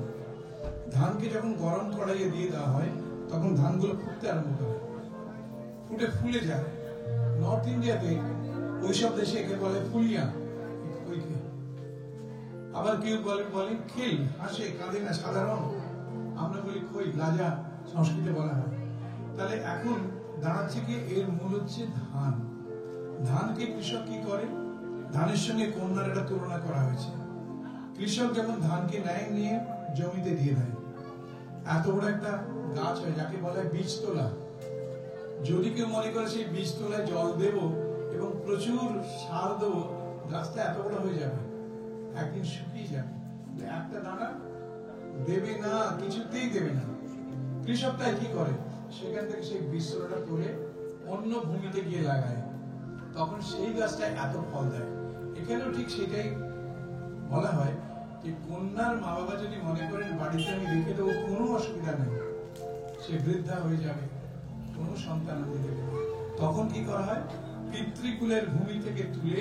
ধানকে যখন গরম কড়াইয়ে দিয়ে দেওয়া হয় তখন ধানগুলো ফুটতে আরম্ভ করে, ফুটে ফুলে যায়। নর্থ ইন্ডিয়াতে ওইসব দেশে একে বলে ফুলিয়া, খইকে। আবার কেউ বলে খেল, হাসে, কাঁদে না, সাধারণ। আমরা বলি খই, লাজা সংস্কৃতে বলা হয়। তাহলে এখন দাঁড়াচ্ছে কি, এর মূল হচ্ছে ধান। ধানকে কৃষক কি করে? ধানের সঙ্গে কন্যার একটা তুলনা করা হয়েছে। কৃষক যখন ধানকে নেয়, নিয়ে জমিতে দিয়ে দেয়, এত বড় একটা গাছ হয় যাকে বলে বীজ তোলা। যদি কেউ মনে করে সেই বীজ তোলায় জল দেব এবং প্রচুর সার দেবো, গাছটা এত বড় হয়ে যাবে, একদিন শুকিয়ে যাবে। একটা দানা দেবে না, কিছুতেই দেবে না। কৃষক তাই কি করে, সেখান থেকে সেই বীজ তোলাটা তুলে অন্য ভূমিতে গিয়ে লাগায়, তখন সেই গাছটা এত ফল দেয়। এখানেও ঠিক সেটাই বলা হয় যে কন্যার মা বাবা যদি মনে করেন বাড়িতে আমি রেখে দেবো, কোনো অসুবিধা নেই, সে বৃদ্ধা হয়ে যাবে, কোনো সন্তান দেবে, তখন কি করা হয়, পিতৃকুলের ভূমি থেকে তুলে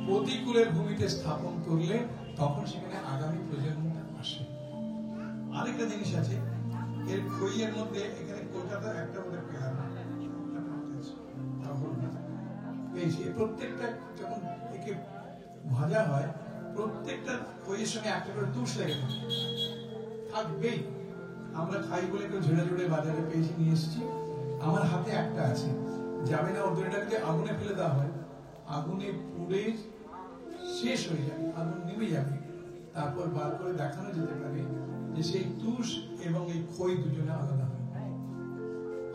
প্রতিকুলের ভূমিতে স্থাপন করলে তখন সেখানে আগামী প্রজন্মটা আসে। আরেকটা জিনিস আছে এর খইয়ের মধ্যে, এখানে কলকাতার একটা বলে পেলাম, প্রত্যেকটা যখন একে ভাজা হয়, প্রত্যেকটা খইয়ের সঙ্গে একটা করে তুষ লেগে থাকবেই। আমরা খাই বলে কেউ ঝেড়ে ঝেড়ে বাজারে পেয়েছি, নিয়ে এসেছি, আমার হাতে একটা আছে, যাবে না, ওদের এটাকে আগুনে ফেলে দেওয়া হয়, আগুনে পুড়ে শেষ হয়ে যাবে, আগুন নেমে যাবে, তারপর বার করে দেখানো যেতে পারে যে সেই তুষ এবং এই খই দুজনে আলাদা হয়।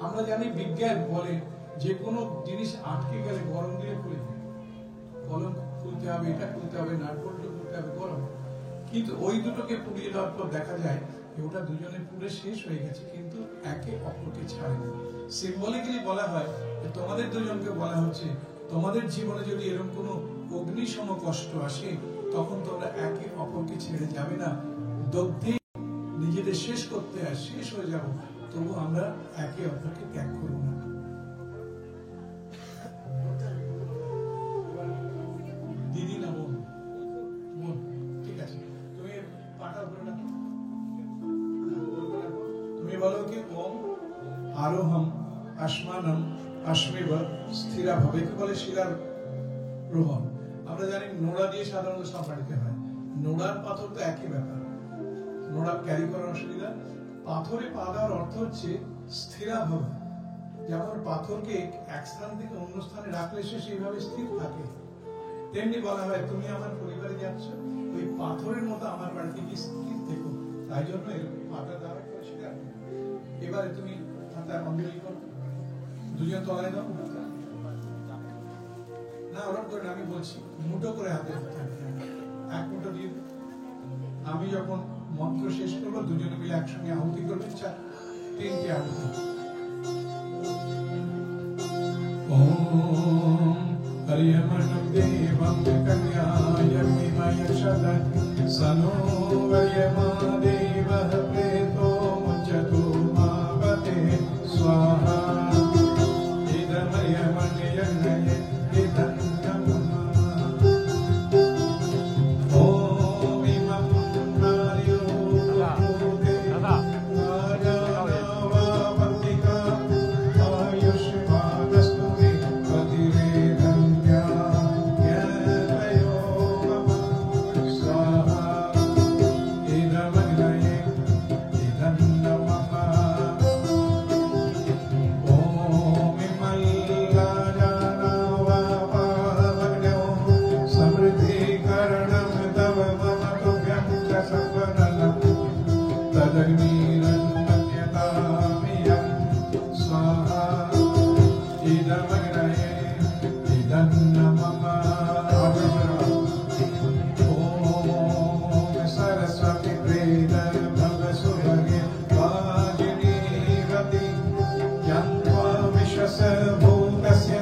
আমরা জানি বিজ্ঞান বলে যে কোনো জিনিস আটকে গেলে গরম দিয়ে খুলে যায়, কলম খুলতে হবে, এটা খুলতে হবে, নারকলটা খুলতে হবে, গরম। কিন্তু ওই দুটোকে পুড়িয়ে দেওয়ার পর দেখা যায় যে ওটা দুজনে পুড়ে শেষ হয়ে গেছে, কিন্তু একে অপরকে ছাড়ে না। সিম্বলিক্যালি বলা হয় যে তোমাদের দুজনকে বলা হচ্ছে, তোমাদের জীবনে যদি এরকম কোনো অগ্নিসম কষ্ট আসে, তখন তোমরা একে অপরকে ছেড়ে যাবে না, দগ্ধে নিজেদের শেষ করতে আর শেষ হয়ে যাব, তবু আমরা একে অপরকে ত্যাগ করবো না। দিদি না বোন? বোন, ঠিক আছে, তুমি পাটা উপরে রাখো, তুমি বলো কি, ওম আরোহম আসমানম আশ্মেব স্থিরা ভাবে, কি বলে শিলার রোহণ। আমরা জানি নোড়া দিয়ে সাধারণত সব বাড়িতে হয়, নোড়ার পাথর তো একই ব্যাপার, নোড়া ক্যারি করার অসুবিধা। পাথরে পা দেওয়ার অর্থ হচ্ছে স্থিরা ভাবে, যেমন পাথরকে এক স্থান থেকে অন্য স্থানে রাখলে সে সেইভাবে স্থির থাকে, তেমনি বলা হয় তুমি আমার পরিবারে যাচ্ছ, ওই পাথরের মতো আমার বাড়িতে গিয়ে স্থির থেকো। তাই জন্য এরকম পাতা দেওয়া করেছিল। এবারে তুমি হাতার অঞ্জলি করো, দুজন তলায় দাও, না ওরকম করে আমি বলছি, মুঠো করে হাতে এক মুঠো দিয়ে, আমি যখন মন্ত্র শেষ করবো দুজনে মিলে একসঙ্গে আহুতি করবে, 3টে আহুতি। ওম হরিয়মনম দেবম কন্যায়মিময় সদৎ সনো বর্য়মা দেবঃ প্রেতো মুচ্যতু মাবতে স্বাহা। ইদময়মন্যয়ে ইদন্যম ওম ইমম নারয়ো রাজানাবন্তিকা আয়ুষ্মানস্তু প্রতিরেধন্যা জ্ঞানയോ মম স্বাহা। ইদমগ্নয়ে सर्वभूतस्य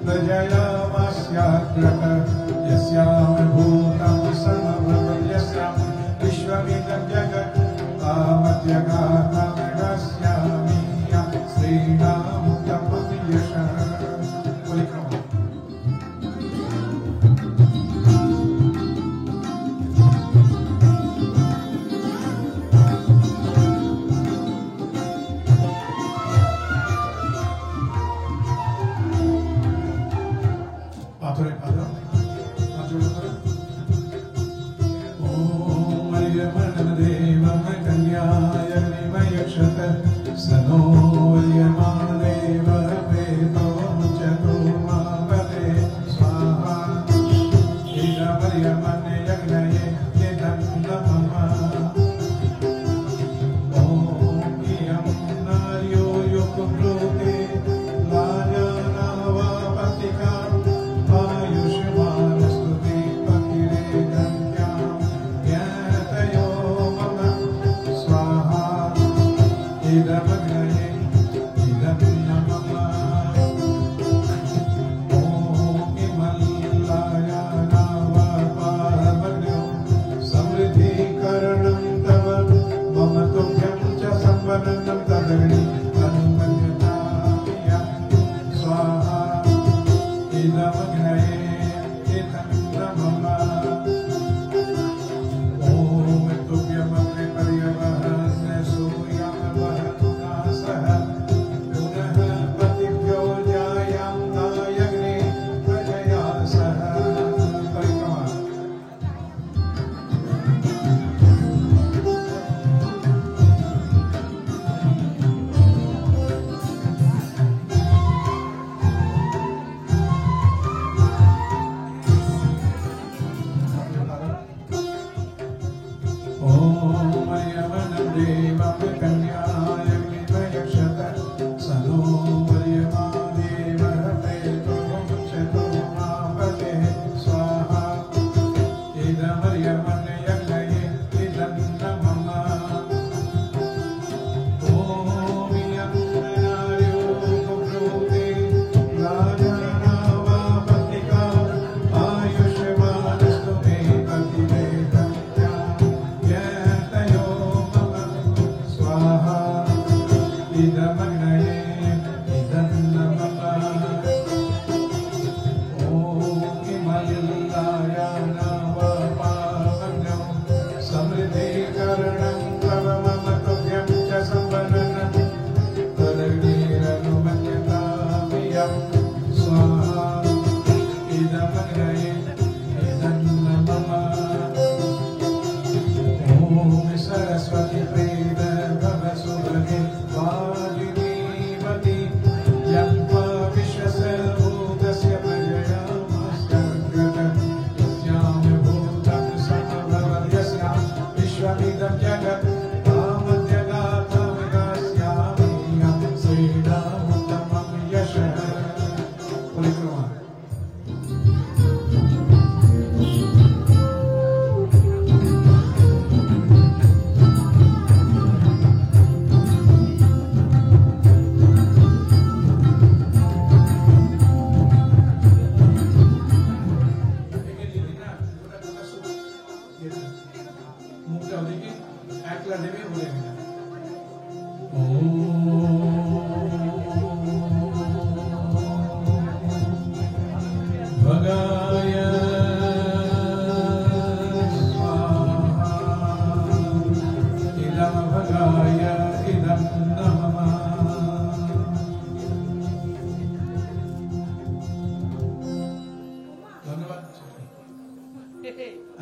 प्रजयामास्याग्रत यस्यामभूतं समभवत् यस्यां विश्वमिदं जगत् तावद्यगातामगास्यामि श्रीणामुत्तमं यशः।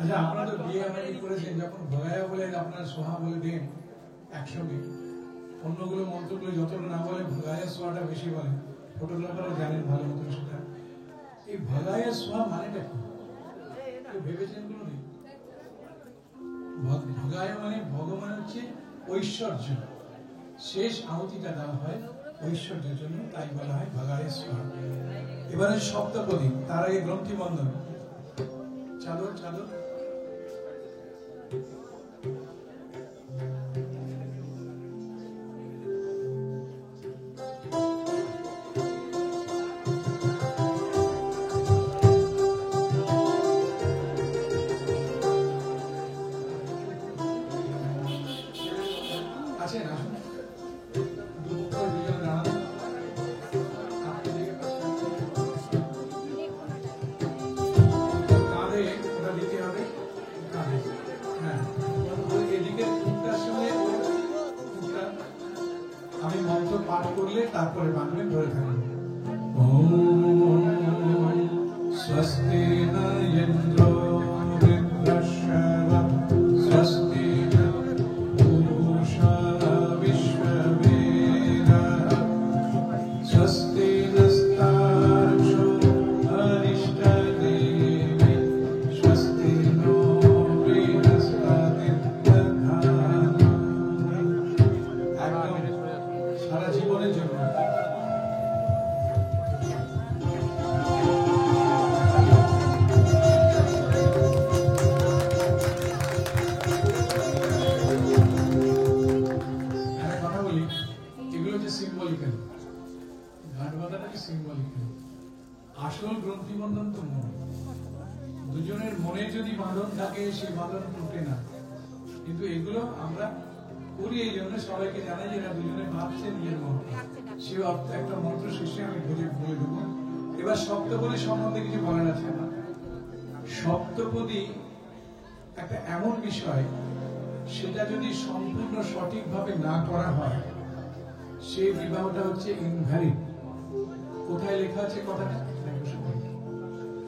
আচ্ছা আপনারা তো বিয়ে বাড়ি করেছেন, যখন ভগায়া বলে আপনারা সোহা বলে দেন একসঙ্গে, অন্যগুলো মন্ত্রগুলো যতটা না বলে ভগায়া সোহাটা বেশি বলে, ফটোগ্রাফাররা জানেন ভালো মতো সেটা। এই ভগায়া সোহা মানেটা কি ভেবেছেন কোনো দিন? ভগায়া মানে ভগবান হচ্ছে ঐশ্বর্য, শেষ আহুতিটা দেওয়া হয় ঐশ্বর্যের জন্য, তাই বলা হয় ভগায়া সোহা। এবারে সপ্তপদী, তার আগে গ্রন্থি বন্ধন। চাদর চাদর তারপরে বাঁধবেন, ধরে থাকবেন। ওম স্বস্তি ন ইন্দ্র বৃদ্ধশ্রবः স্বস্তি ন পূষা বিশ্ববেদः স্বস্তি নস্তার্ক্ষ্যো অরিষ্টদেবী স্বস্তি নো বৃহস্পতির্দধাতু। একদম সারা জীবনের জন্য। একটা কথা বলি, এগুলো যে সিম্বলিক্যাল, ঘাট বাঁধাটা যে সিম্বলিক্যাল, আসল গ্রন্থি বন্ধন তো মন। দুজনের মনে যদি বাঁধন থাকে সেই বাঁধন টুটে না। কিন্তু এগুলো আমরা করি এই জন্য সবাইকে জানাই যে এরা দুজনে ভাবছে নিজের মন্ত্র। সে একটা মন্ত্র শেষে আমি বলে দেবো। এবার সপ্তপদী সম্বন্ধে কিছু বলার আছে না। সপ্তপদী একটা এমন বিষয়, সেটা যদি সম্পূর্ণ সঠিকভাবে না করা হয় সেই বিবাহটা হচ্ছে ইনভ্যালিড। কোথায় লেখা আছে কথাটা?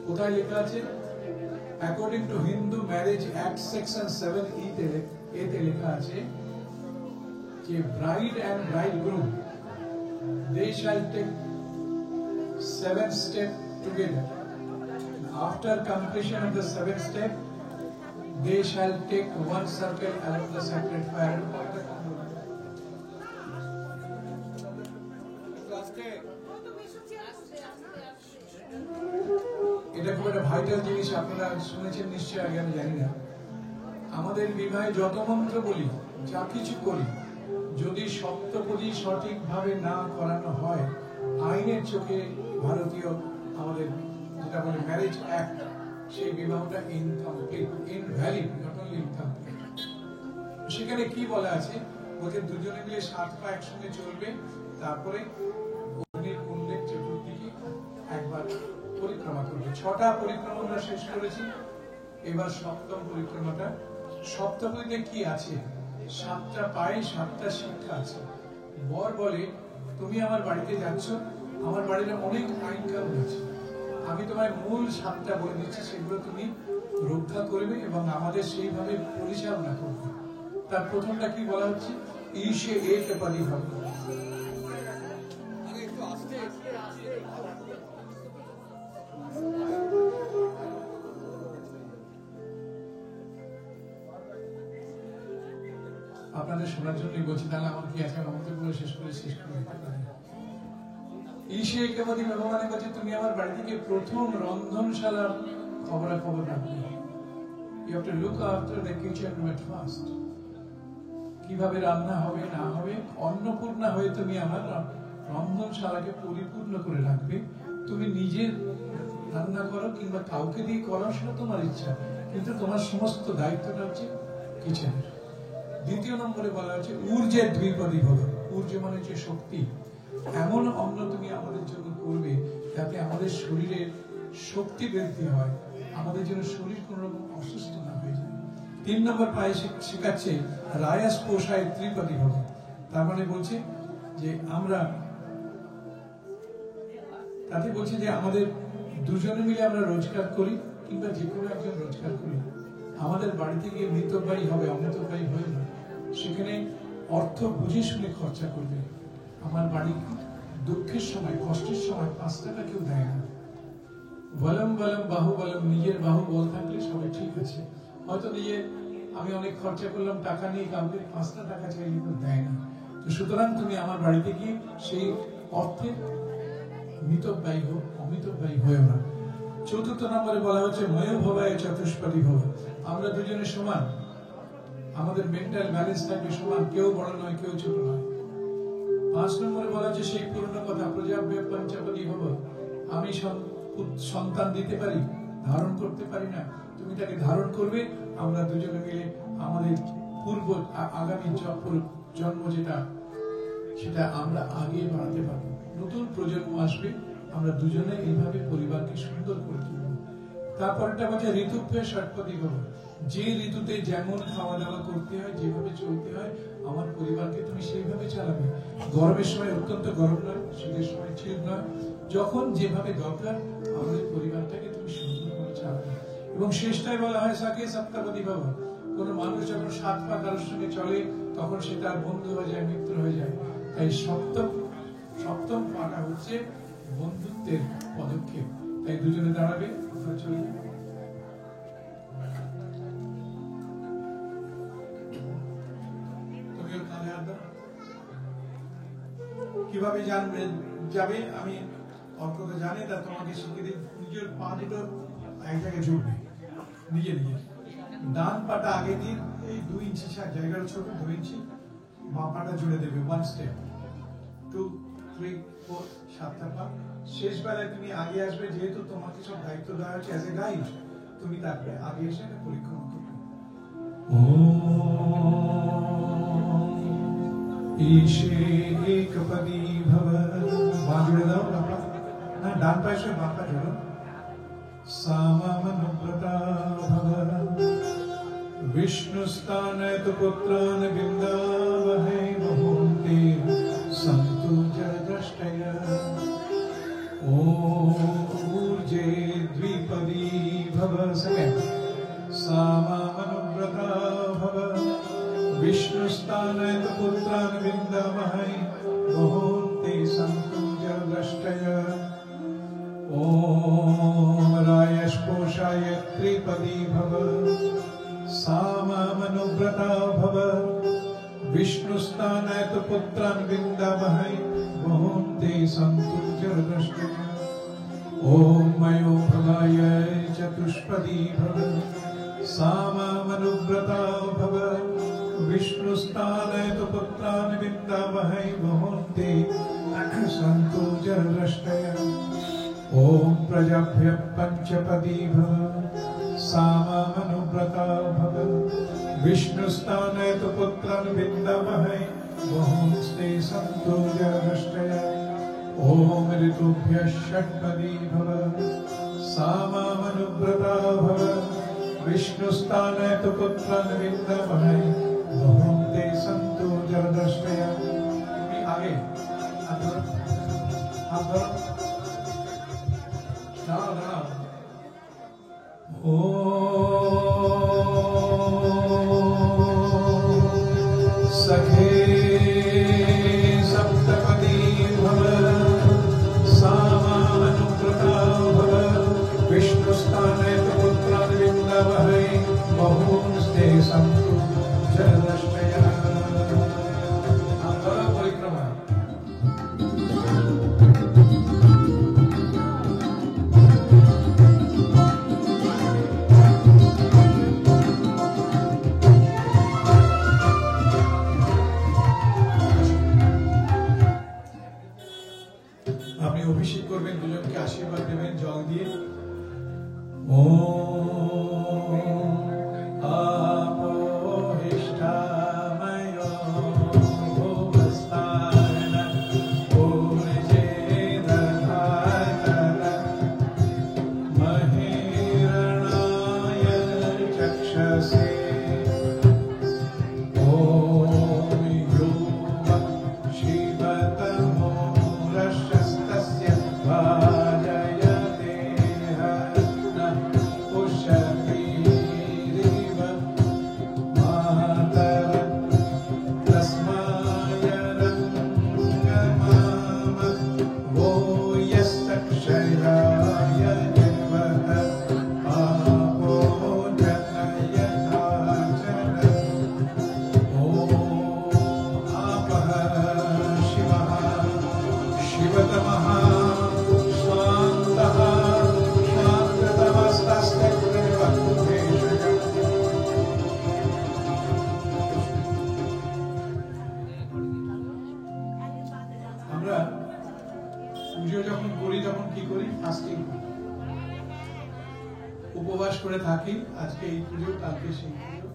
কোথায় লেখা আছে? According to Hindu marriage act section 7E এতে লেখা আছে যে bride and bridegroom they shall take 7 steps together. After completion of the 7th step, they shall take one circle around the sacred fire. এটা খুব একটা ভাইটাল জিনিস, আপনারা শুনেছেন নিশ্চয়ই, আগে আমি জানি না। আমাদের বিবাহে যত মন্ত্র বলি, যা কিছু করি, যদি সপ্তপদী সঠিকভাবে না করানো হয়, আইনের চোখে ভারতীয় আমাদের যেটা বলে ম্যারেজ অ্যাক্ট, সেই বিবাহটা incomplete, invalid, not only incomplete. সেখানে কি বলা আছে? বলছে দুজনে মিলে 7 পা একসঙ্গে চলবে, তারপরে অগ্নির কুণ্ডের চতুর্দিকে একবার পরিক্রমা করবে। 6টা পরিক্রমা আমরা শেষ করেছি, এবার 7ম পরিক্রমাটা। সপ্তপদীতে কি আছে? 7টা পায়ে 7টা শিক্ষা আছে। বর বলে তুমি আমার বাড়িতে যাচ্ছ, আমার বাড়িতে অনেক আইন কানুন আছে, আমি তোমায় মূল 7টা বলে দিচ্ছি, সেগুলো তুমি রক্ষা করবে এবং আমাদের সেইভাবে পরিচালনা করবে। তার প্রথমটা কি বলা হচ্ছে? ঈশে এক পদী ভব। আপনাদের শোনার জন্যই বলছি, তাহলে আমার কি আছে, আমাকে পুরো শেষ করে দিতে পারি। ঈশে একেবারে ভগবানের কাছে তুমি আমার বাড়ি থেকে প্রথম রন্ধনশালার খবরাখবর রাখবে। You have to look after the kitchen at first. কিভাবে রান্না হবে না হবে, অন্নপূর্ণা হয়ে তুমি আমার রন্ধনশালাকে পরিপূর্ণ করে রাখবে। তুমি নিজে রান্না করো কিংবা কাউকে দিয়ে করো, সেটা তোমার ইচ্ছা, কিন্তু তোমার সমস্ত দায়িত্বটা হচ্ছে কিচেনের। দ্বিতীয় নম্বরে বলা হচ্ছে ঊর্জের দ্বিপদী ভব। ঊর্জ মানে হচ্ছে শক্তি। এমন অন্ন তুমি আমাদের জন্য করবে যাতে আমাদের শরীরের শক্তি বৃদ্ধি হয়, আমাদের জন্য শরীর কোন রকম অসুস্থ না হয়ে যায়। 3 নম্বর পায়ে শেখাচ্ছে রায়াস পোষায় ত্রিপদী ভব। তার মানে বলছে যে আমরা, তাতে বলছে যে আমাদের দুজনে মিলে আমরা রোজগার করি কিংবা যে কোনো একজন রোজগার করি, আমাদের বাড়িতে গিয়ে মৃতব্যয়ী হবে, অমৃতব্যয়ী হবে না। সেখানে অর্থ বুঝে শুনে খরচা করবে। আমার বাড়ি দুঃখের সময়, কষ্টের সময় 5 টাকা কেউ দেয় না। বলম বলম বাহু বলম, নিজের বাহু বল থাকলে সবাই ঠিক আছে। হয়তো নিজে আমি অনেক খরচা করলাম, টাকা নিয়ে কাউকে 5টা টাকা চাইলে কেউ দেয় না। তো সুতরাং তুমি আমার বাড়িতে গিয়ে সেই অর্থে মিতব্যয়ী হোক, অমিতব্যয়ী হয়েও না। 4র্থ নম্বরে বলা হচ্ছে ময় ভবায় চতুষ্পদী ভব। আমরা দুজনে সমান, আমাদের মেন্টাল ব্যালেন্স থাকবে সমান, কেউ বড় নয় কেউ ছোট নয়। 5 নম্বরে বলা হচ্ছে সেই পুরনো কথা প্রজাব্য পঞ্চপদী ভব। আমি সন্তান দিতে পারি, ধারণ করতে পারি না, তুমি তাকে ধারণ করবে। আমরা দুজনে মিলে আমাদের পূর্ব আগামী জন্ম যেটা, সেটা আমরা আগে বাড়াতে পারবো। নতুন প্রজন্ম আসবে, আমরা দুজনে এইভাবে পরিবারকে সুন্দর করে তুলব। তারপরটা বলছে ঋতুভ্যে ষটপদী ভব, যে ঋতুতে যেমন খাওয়া দাওয়া করতে হয়, যেভাবে চলতে হয়, আমার পরিবারকে তুমি সেইভাবে চালাবে। গরমের সময় অত্যন্ত গরম নয়, শীতের সময় শীত নয়, যখন যেভাবে দরকার আমাদের পরিবারটাকে তুমি সুন্দরভাবে চালাবে। এবং শেষটায় বলা হয় সাকে সপ্তাপদী ভব, কোন মানুষ যখন 7 পা কারোর সঙ্গে চলে তখন সে তার বন্ধু হয়ে যায়, মিত্র হয়ে যায়। তাই সপ্তম পাটা হচ্ছে বন্ধুত্বের পদক্ষেপ। তাই দুজনে দাঁড়াবে, আপনারা চলে যান। তুমি ওর কাঁধে হাত দাও। কিভাবে জানবেন যাবে, আমি অর্ক তো জানে, তা তোমাকে শিখিয়ে দিই। নিজের পা দুটো এক জায়গায় জুড়বে, নিজে নিজে। ডান পাটা আগে দিয়ে এই 2 ইঞ্চি জায়গাটা ছোট, 2 ইঞ্চি বাঁ পাটা জুড়ে দেবে। 1 স্টেপ, 2, 3, 4, 7টা পা। শেষ বেলায় তুমি আগে আসবে, যেহেতু তোমাকে সব দায়িত্ব দেওয়া হয়েছে অ্যাজ এ গাইড, তুমি তারপরে আগে এসে এটা পরীক্ষা করবে। ঈশে একপদী ভব, বাঁ জুড়ে দাও, না ডান পায়ে সে বাঁ পা জুড়ো। সামামনুব্রতা ভব, विष्णुस्तानयतु पुत्रान् विन्दावहै मुहूर्ते सन्तु जलद्रष्टयः। ॐ ऊर्जे द्विपदी भव, सामामनुव्रता भव, विष्णुस्तानयतु पुत्रान् विन्दावहै मुहूर्ते सन्तु जलद्रष्टयः। ॐ रायस्पोषाय त्रिपदी भव, सामामनुव्रता भव, विष्णुस्तानयतु पुत्रान् विन्दावहै मुहूर्ते सन्तु जलद्रष्टयः। ॐ मयोभवाय चतुष्पदी भव, सामामनुव्रता भव, विष्णुस्तानयतु पुत्रान् विन्दावहै मुहूर्ते सन्तु जलद्रष्टयः। ॐ प्रजाभ्यः पंचपदी भव, सामामनुव्रता भव, विष्णुस्तानयतु पुत्रान् विन्दावहै मुहूर्ते सन्तु जलद्रष्टयः। ॐ ऋतुभ्यः षट्पदी भव, सामामनुव्रता भव, विष्णुस्तानयतु पुत्रान् विन्दावहै मुहूर्ते सन्तु जलद्रष्टयः। आगे हाथ धरो, सखे सप्तपदी भव, सामामनुव्रता भव, विष्णुस्तानयतु पुत्रान् विन्दावहै मुहूर्ते सन्तु जलद्रष्टयः। परिक्रमा অভিষেক করবেন, দুজনকে আশীর্বাদ দেবেন জল দিয়ে। উপবাস করে থাকি, আজকে এই পুজো, কালকে সেই পুজো।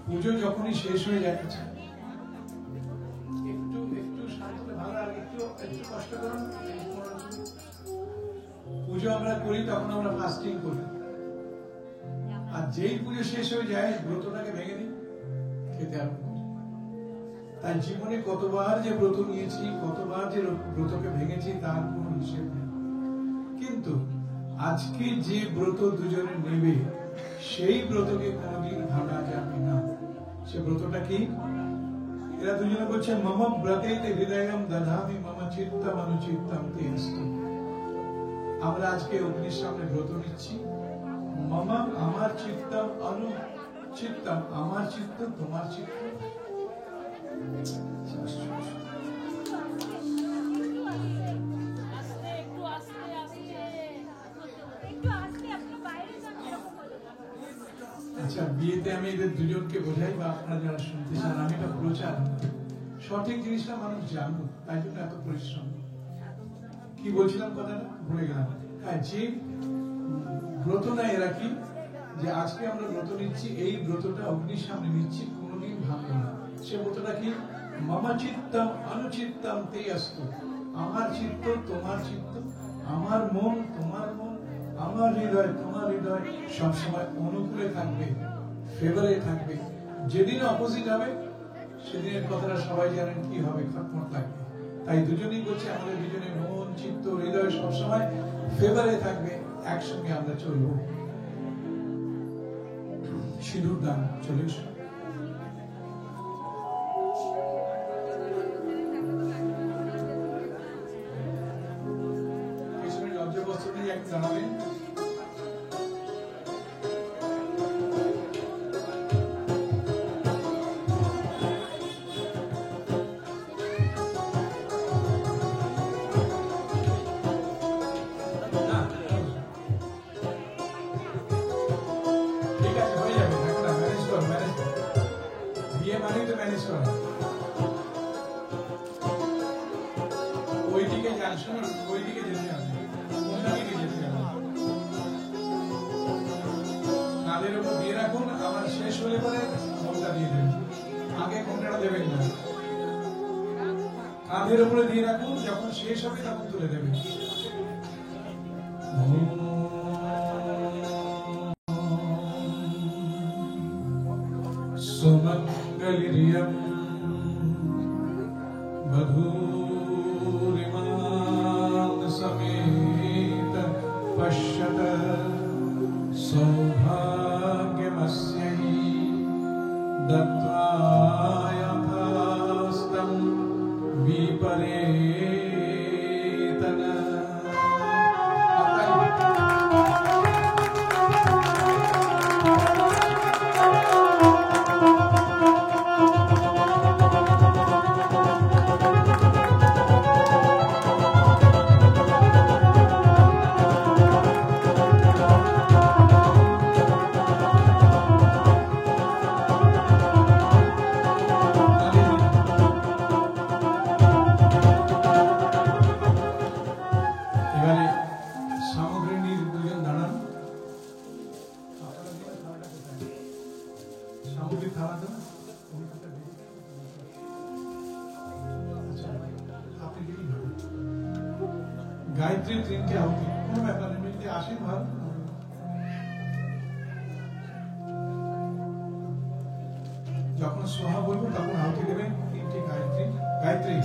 পুজো যখনই শেষ হয়ে যায়, একটু শান্ত ভালো, আর একটু কষ্ট করুন। পুজো আমরা করি তখন আমরা ফাস্টিং করি, আর যেই পুজো শেষ হয়ে যায় ব্রতটাকে ভেঙে দিই, খেতে আরম্ভ করি। তাই জীবনে কতবার যে ব্রত নিয়েছি, কতবার যে ব্রতকে ভেঙেছি তার কোনো হিসেব নেই। কিন্তু আজকে যে ব্রত দুজনে নেবে সেই ব্রতকে কোনদিন ভাঙা যাবে না। সে ব্রতটা কি? এরা দুজনে বলছে মম ব্রতেতে হৃদয়ম দধামি মম চিত্তম অনুচিত্তম তেস্তু। আমরা আজকে অগ্নির সামনে ব্রত নিচ্ছি। মম আমার চিত্তম অনুচিত্তম, আমার চিত্ত তোমার চিত্ত। আচ্ছা, বিয়েতে আমি এদের দুজনকে বোঝাই বা আপনারা যারা শুনতে চান, আমি এটা প্রচার সঠিক জিনিসটা মানুষ জানুক, তাই জন্য এত পরিশ্রম। কি বলছিলাম কথাটা ভুলে গেলাম। হ্যাঁ, যে ব্রত নেয় এরা কি, যে আজকে আমরা ব্রত নিচ্ছি, এই ব্রতটা অগ্নির সামনে নিচ্ছি, কোনোদিন ভাঙবে না। সে ব্রতটা কি? মম চিত্তম অনুচিত্তম তে অস্তু। আমার চিত্ত তোমার চিত্ত, আমার মন তোমার মন, আমার হৃদয় তোমার হৃদয় সবসময় অনুকূলে থাকবে, ফেভারে থাকবে। যেদিন অপোজিট হবে সেদিনের কথাটা সবাই জানেন কি হবে, খটমট লাগবে। তাই দুজনেই বলছে আমাদের দুজনে মন চিত্ত হৃদয় সবসময় ফেভারে থাকবে, একসঙ্গে আমরা চলবো। সিঁদুর দান চলে এসো। পেছনে লজ্জা বস্ত্র দিয়ে এক দাঁড়াবেন। ওইদিকে যান, শুনুন, ওইদিকে যেতে হবে, ওইদিকে যেতে হবে। কাঁধের উপর দিয়ে রাখুন, আমার শেষ হলে পরে ঘোমটা দিয়ে দেবেন। আগে ঘোমটাটা দেবেন না, কাঁধের উপরে দিয়ে রাখুন, যখন শেষ হবে তখন তুলে দেবেন। সুমঙ্গলিরিয়ম বধূরিমাং সমেত পশ্যত সৌভাগ্যমস্যৈ দত্ত্বা যথাস্तं বিপরেতন। गायत्री तीनटे आहुति কোনো ব্যাপার নেই, যদি আসেন ভালো। যখন সোহা বলবো তখন আহুতি দেবেন তিনটে গায়ত্রী। গায়ত্রী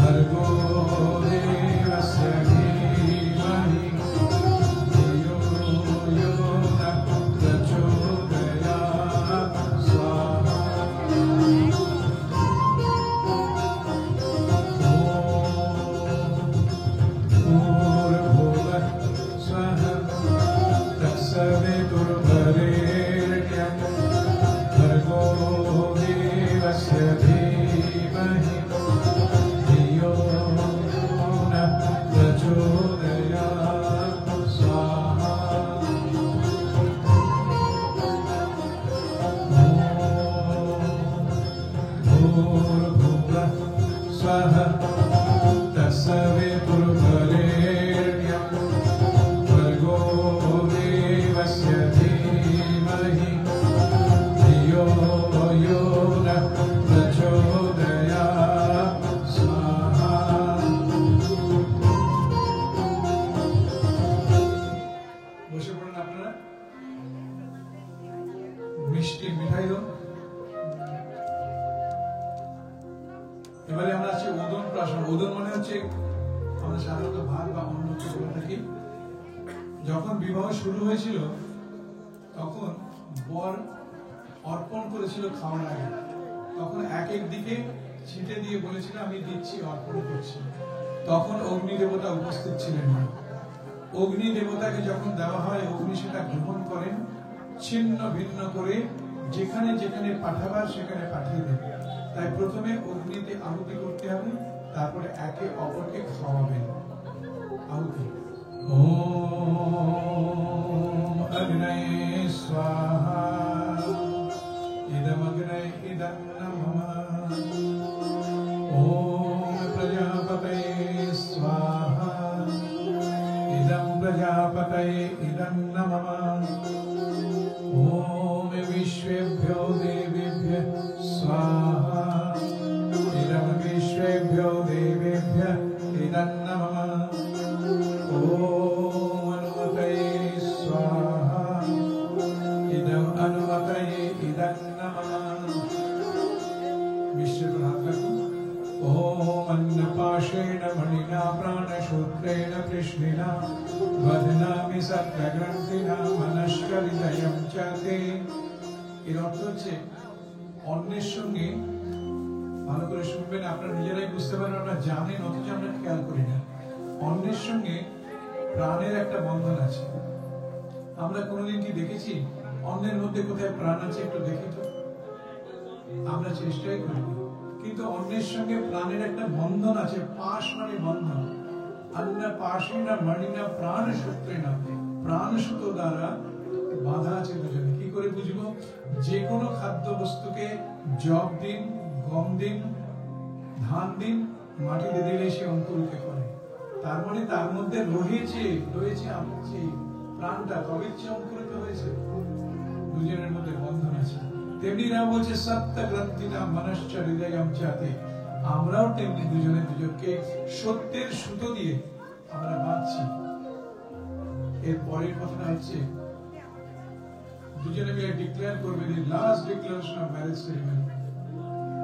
भर्गो देवस्य বসে পড়েন আপনারা। মিষ্টি মিঠাই দাও। এবারে আমরা আছি ওদন প্রাশন। ওদন মানে হচ্ছে আমরা সাধারণত ভাত বা অন্ন বলে থাকি। যখন বিবাহ শুরু হয়েছিল তখন বর অর্পণ করেছিল খাওয়ার আগে, তখন এক এক দিকে ছিটে দিয়ে বলেছিল আমি দিচ্ছি, অর্পণ করছি। তখন অগ্নি দেবতা উপস্থিত ছিলেন না। অগ্নি দেবতাকে যখন দেওয়া হয় অগ্নি সেটা গ্রহণ করেন, ছিন্ন ভিন্ন করে যেখানে যেখানে পাঠাবার সেখানে পাঠিয়ে দেন। তাই প্রথমে অগ্নিতে আহুতি করতে হবে, তারপরে একে অপরকে খাওয়াবেন। আহুতি ওম অগ্নয়ে স্বাহা ইদমগ্নয়ে ইদং নমঃ ওম প্রজাপতয়ে স্বাহা ইদং প্রজাপতয়ে ইদং নমঃ ওম বিশ্বেভ্যো দেবেভ্যঃ স্বাহা ইদং বিশ্বেভ্যো দেবেভ্যঃ ইদং নমঃ ওম অনুমতয়ে স্বাহা ইদং অনুমতয়ে ইদং নমঃ। মিশ্রিত হাত রাখুন। ওম অন্নপাশেন মণিনা প্রাণসূত্রেণ কৃষ্ণিনা বদনামি সপ্তগ্রন্থিনা মনস্করিদয়ং চ তে। এর অর্থ হচ্ছে অন্যের সঙ্গে, ভালো করে শুনবেন, আপনারা নিজেরাই বুঝতে পারেন, আমরা জানেন অথচ আমরা খেয়াল করি না। অন্যের সঙ্গে প্রাণের একটা বন্ধন আছে। আমরা কোনোদিন কি দেখেছি অন্যের মধ্যে কোথায় প্রাণ আছে? একটু দেখি তো, আমরা চেষ্টাই করি। কিন্তু অন্যের সঙ্গে প্রাণের একটা বন্ধন আছে। পাশ মানে বন্ধন। অন্য পাশে না মণিনা প্রাণ সূত্রে না, প্রাণ সুতো দ্বারা বাঁধা আছে দুজনে। কি করে বুঝবো? যে কোনো খাদ্য বস্তুকে জব দিন, গম দিন, ধান দিন, মাটিতে দিলে সে অঙ্কুরিত করে। তার মানে তার মধ্যে রয়েছে প্রাণটা, তবে অঙ্কুরিত হয়েছে। দুজনের মধ্যে বন্ধন আছে। তেমনি না বলছে সপ্ত গ্রন্থিনা মনশ্চ হৃদয়ং চ তে। আমরাও তেমনি দুজনে দুজনকে সত্যের সুতো দিয়ে আমরা বাঁধছি। এর পরের কথাটা হচ্ছে দুজনে মিলে ডিক্লেয়ার করবে, the last declaration of marriage ceremony.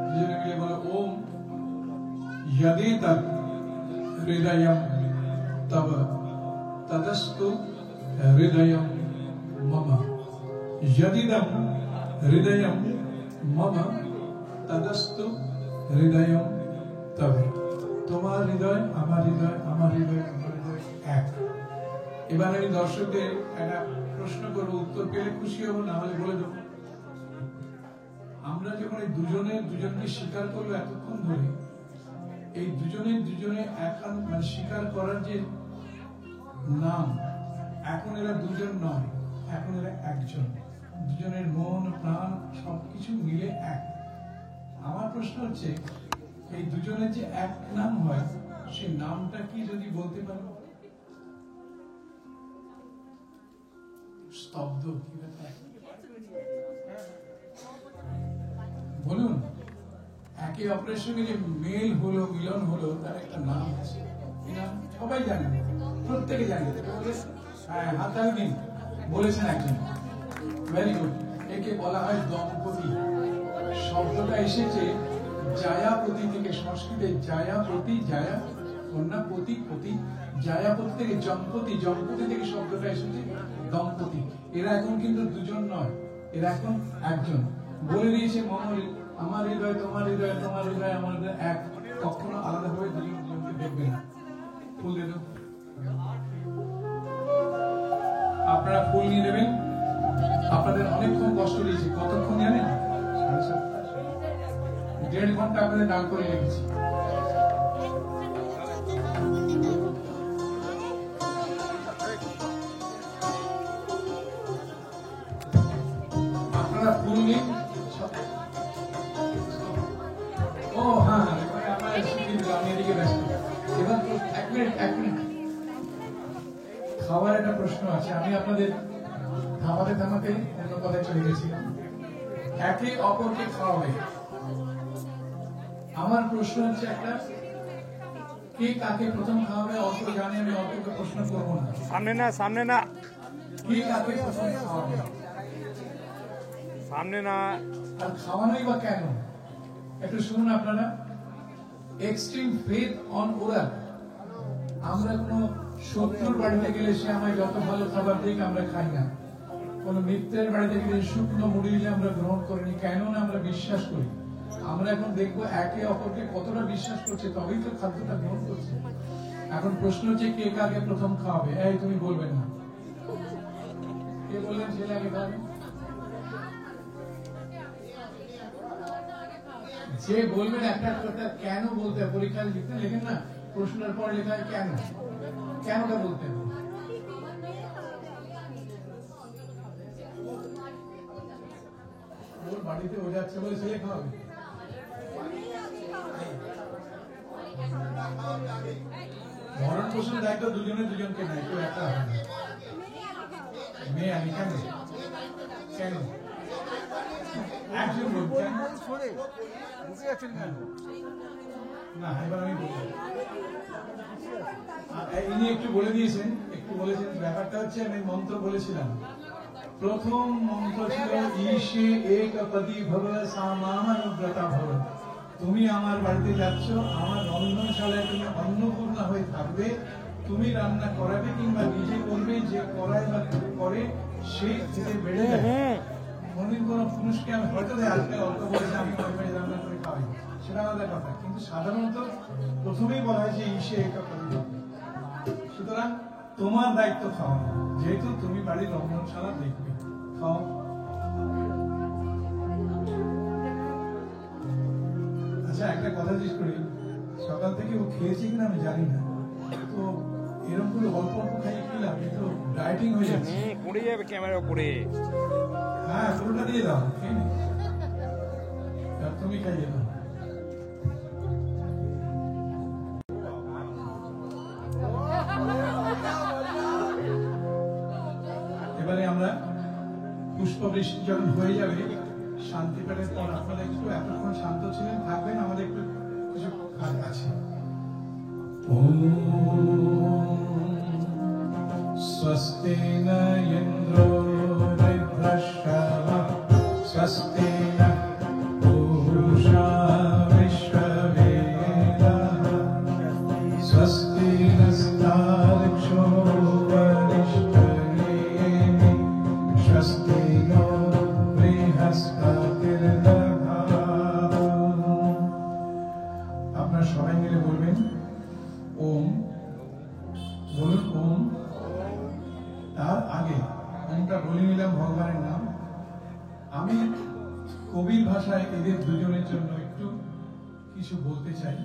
দুজনে মিলে বলো ওম यदि तत् हृदयं तव तदस्तु हृदयं मम। यदिदं हृदयं मम तदस्तु हृदयं तव। তোমার হৃদয় আমার হৃদয়, আমার হৃদয় আমার হৃদয় এক। এবার আমি দর্শকদের একটা প্রশ্ন করবো, উত্তর পেলে খুশি হবো, না হলে বলে দেবো। আমরা যখন এই দুজনকে স্বীকার করবো এতক্ষণ ধরে, এই দুজনে এখন মানে স্বীকার করার যে নাম, এখন এরা দুজন নয়, এখন এরা একজন। দুজনের মন প্রাণ সবকিছু মিলে এক। আমার প্রশ্ন হচ্ছে এই দুজনের যে এক নাম হয়, সেই নামটা কি যদি বলতে পারো? স্তব্ধ কি ব্যাপার? বলুন। একে অপরের সঙ্গে যে মেল হলো, মিলন হলো, তার একটা নাম আছে। সবাই জানে, প্রত্যেকে জানে। হ্যাঁ, হাতাল দিন বলেছেন একজন। Very good. একে বলা হয় দম্পতি। শব্দটা এসেছে জায়াপতি থেকে, সংস্কৃতে জায়াপতি, জায়া কন্যা, পতি পতি, জায়াপতি থেকে জম্পতি, জম্পতি থেকে শব্দটা এসেছে দম্পতি। এরা এখন কিন্তু দুজন নয়, এরা এখন একজন। বলে দিয়েছে আমার হৃদয় তোমার হৃদয়, তোমার হৃদয় আমার হৃদয় এক। কখনো আলাদা ভাবে দুজন দুজনকে দেখবে না। ফুল দিয়ে দেব, আপনারা ফুল নিয়ে দেবেন। আপনাদের অনেকক্ষণ কষ্ট দিয়েছি। কতক্ষণ জানেন? 1.5 ঘন্টা আপনাদের ডাল করে রেখেছি। আপনারা ফুল নিন। ও হ্যাঁ, আমি এদিকে ব্যস্ত। এবার 1 মিনিট খাওয়ার একটা প্রশ্ন আছে। আমি আপনাদের থামাতে থামাতে অন্য কথায় চলে গেছিলাম। একে অপরকে খাওয়াবে। আমার প্রশ্ন হচ্ছে একটা, কে কাকে প্রথম খাওয়াবে? অত জানি আমি, অতকে প্রশ্ন করবো না। সামনে না, সামনে না। কে কাকে প্রথম খাওয়াবে? সামনে না আর খাওয়ানোই বা কেন? একটু শুনুন আপনারা। Extreme faith on oral. আমরা কোন শত্রুর বাড়িতে গেলে সে আমায় যত ভালো খাবার দিক আমরা খাই না। কোন মিত্রের বাড়িতে গেলে শুকনো মুড়ি দিলে আমরা গ্রহণ করিনি, কেন না আমরা বিশ্বাস করি। আমরা এখন দেখবো একে অপরকে কতটা বিশ্বাস করছে, তবেই তো খাদ্যটা গ্রহণ করছে। এখন প্রশ্ন হচ্ছে কে কাকে প্রথম খাওয়াবে? এই তুমি বলবেন না, কে বললেন ছেলে আগে খাওয়াবে? যে বলবেন একটা কথা কেন বলতে হয়, পরীক্ষায় লিখতে লেখেন না, প্রশ্নের পর লেখা হয় কেন, কেনটা বলতে হবে। ওর বাড়িতে ও যাচ্ছে বলে ছেলে খাওয়াবে? ভরণ পোষণের দায়িত্ব দুজনকে নেয়, কেউ একটা হবে না। মেয়ে আমি কেন কেন একজন বলছেন সরে বুঝে যাচ্ছেন কেন? না, এবার আমি বলবো। ইনি একটু বলে দিয়েছেন, একটু বলেছেন। ব্যাপারটা হচ্ছে আমি মন্ত্র বলেছিলাম, প্রথম মন্ত্র ছিল ঈশে একপদি ভব সামানুব্রতা ভব। তুমি আমার বাড়িতে যাচ্ছ, আমার রন্ধনশালায় তুমি অন্নপূর্ণা হয়ে থাকবে, তুমি রান্না করাবে কিংবা নিজে করবে, যে করায় বা করে সেই থেকে বেড়ে যাবে। কোনদিন কোন পুরুষকে আমি হয়তো আজকে অল্প বলেছে আমি রান্না করে খাওয়াই, সেটা আলাদা কথা, কিন্তু সাধারণত প্রথমেই বলা হয় যে ঈশে একপদি ভব। সুতরাং তোমার দায়িত্ব খাওয়ানো, যেহেতু তুমি বাড়ির রন্ধনশালা দেখবে, খাও। আচ্ছা, একটা কথা জিজ্ঞেস করি, সকাল থেকে ও খেয়েছে কিনা আমি জানি না, তো এরকম করে অল্প অল্প খাইয়ে কি লাভ? তো ডায়েটিং হয়ে যাচ্ছে। পড়ে যাবে ক্যামেরা উপরে। হ্যাঁ, পুরোটা দিয়ে দাও, খেয়ে নে। তুমি খাইয়ে দাও। এবারে আমরা পুষ্পবৃষ্টি যখন হয়ে যাবে, শান্তি পাঠের পর আপনারা একটু এতক্ষণ শান্ত ছিলেন, থাকবেন, আমাদের একটু কিছু কাজ আছে। স্বস্তি ন ইন্দ্র বৃদ্ধশ্রবः স্বস্তি ন পূষা বিশ্ববেদাঃ স্বস্তি নস্তার্ক্ষ্যো বরিষ্ঠনেমি স্বস্তি নো বৃহস্পতির্দধাতু। আপনারা সবাই মিলে বলবেন ওম। বলুন ওম। তার আগে ওমটা বলে নিলাম ভগবানের নাম। আমি কবির ভাষায় এদের দুজনের জন্য একটু কিছু বলতে চাই।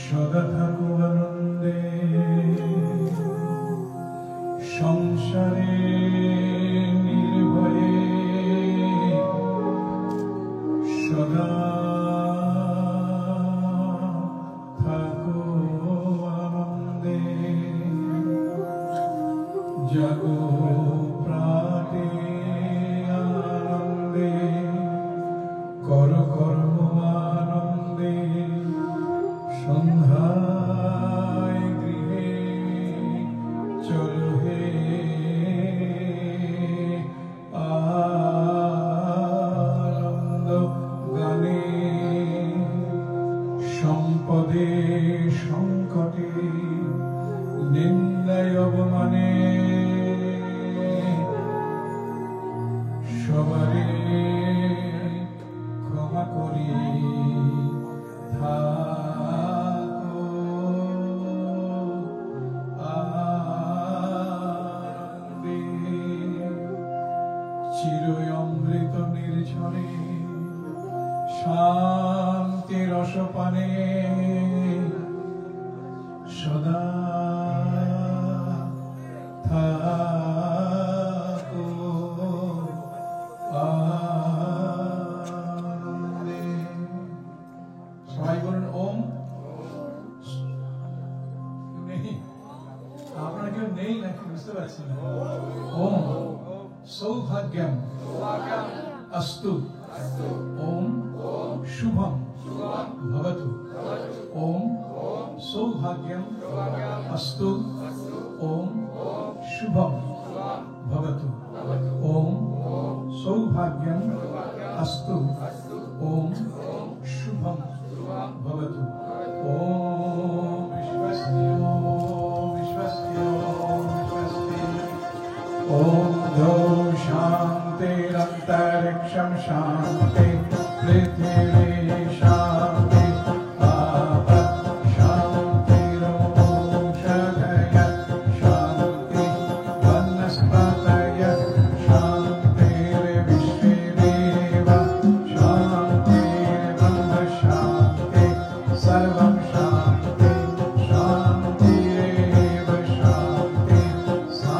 সদা থাকো আনন্দে সংসারে নির্ভয়ে, সদা থাকো আনন্দে, জাগো প্রাতে আনন্দে, কর কর্ম আনন্দে, সন্ধ্যায় গৃহে চলো হে আনন্দ গানে, সম্পদে সংকটে নিন্দায় অবমানে সবারে ক্ষমা করি থাকো আনন্দে, চিরই অমৃত নির্ঝরে শান্তি রসপানে, সদা থাকো আনন্দে। সবাই বলুন ওম। নেই, আপনারা কেউ নেই নাকি বুঝতে পারছি না। ওম সৌভাগ্যম অস্তু, ওম শুভম ভবতু, ওম सौभाग्यम अस्तु ओम शुभम भवतु ओम सौभाग्यम अस्तु ओम शुभम भवतु ओम विश्वस्ति ओम द्यौ शान्तिरन्तरिक्षं शान्ति पृथिवी शान्ति आप शान्तिरोषधयः शान्ति वनस्पतयः शान्तिर्विश्वेदेव शान्तिर्ब्रह्म शान्ति सर्वं शान्ति शान्तिरेव शान्ति सा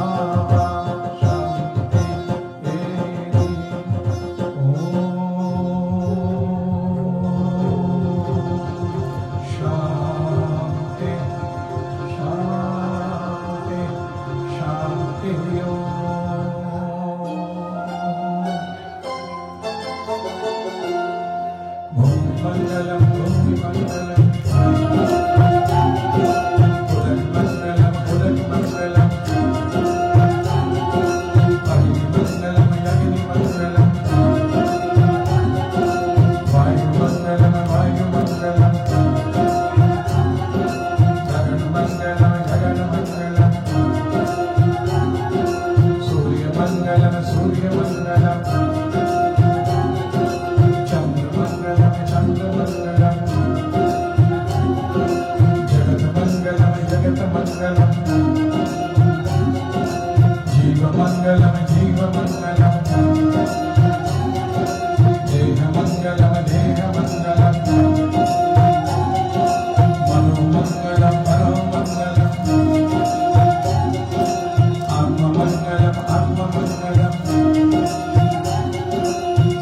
मंगलम भूमि मंगलम पुरन मंगलम पुरन मंगलम अग्नि मंगलम अग्नि मंगलम वायु मंगलम वायु मंगलम गगन मंगलम गगन मंगलम सूर्य मंगलम सूर्य मंगलम जगतमंगलम जीवमंगलम जीवमंगलम देहमंगलम देहमंगलम मनोमंगलम मनोमंगलम आत्ममंगलम आत्ममंगलम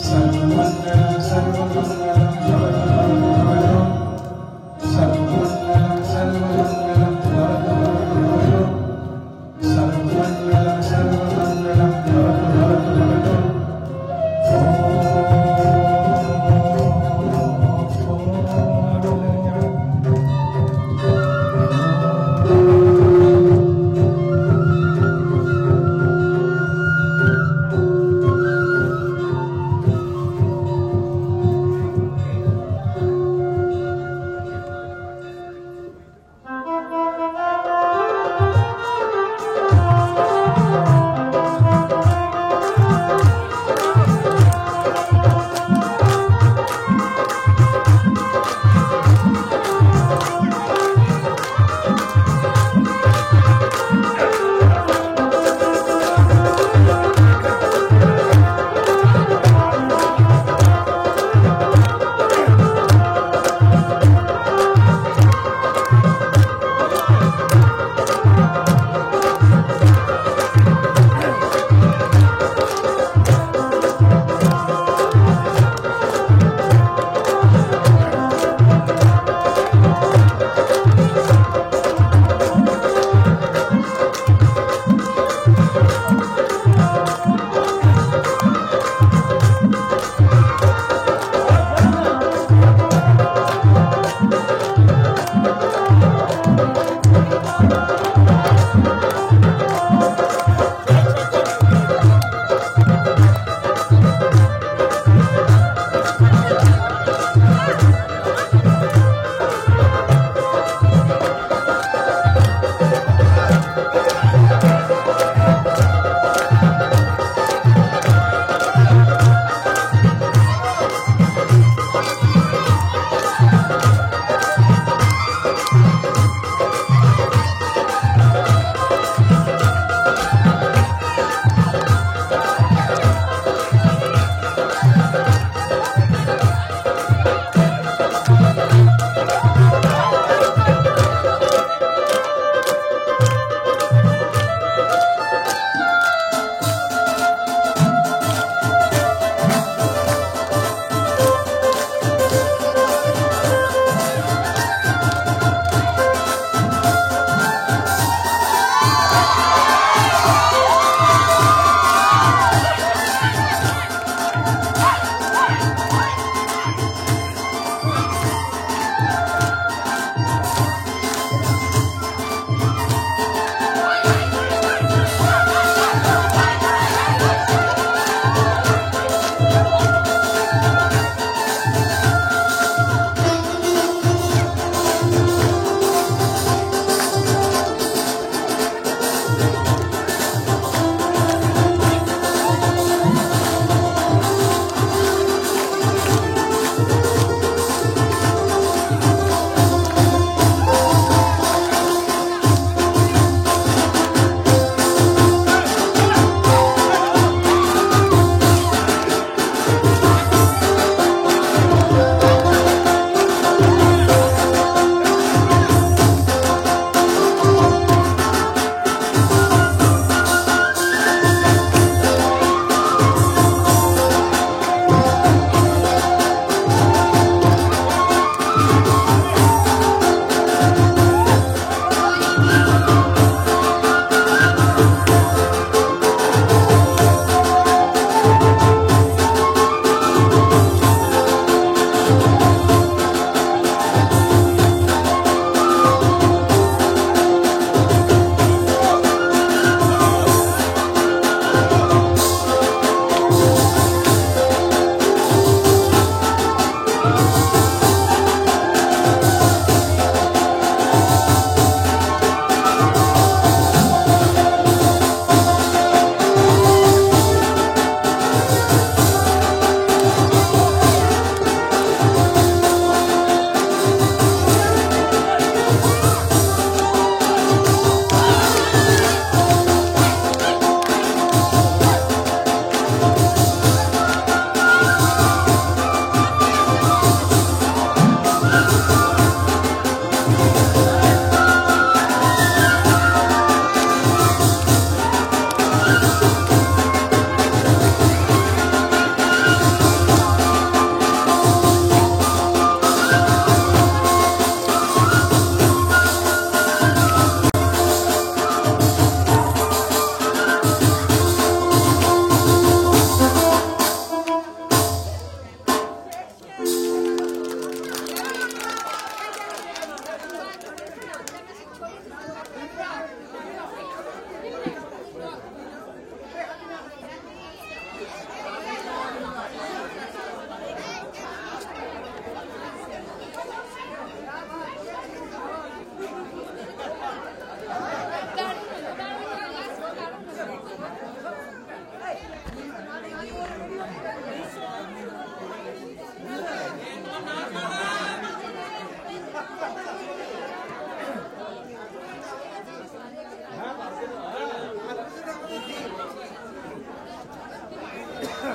सर्वमंगलम सर्वमंगलम सर्वमंगलम सर्वमंगलम सर्वमंगलम सर्वमंगलम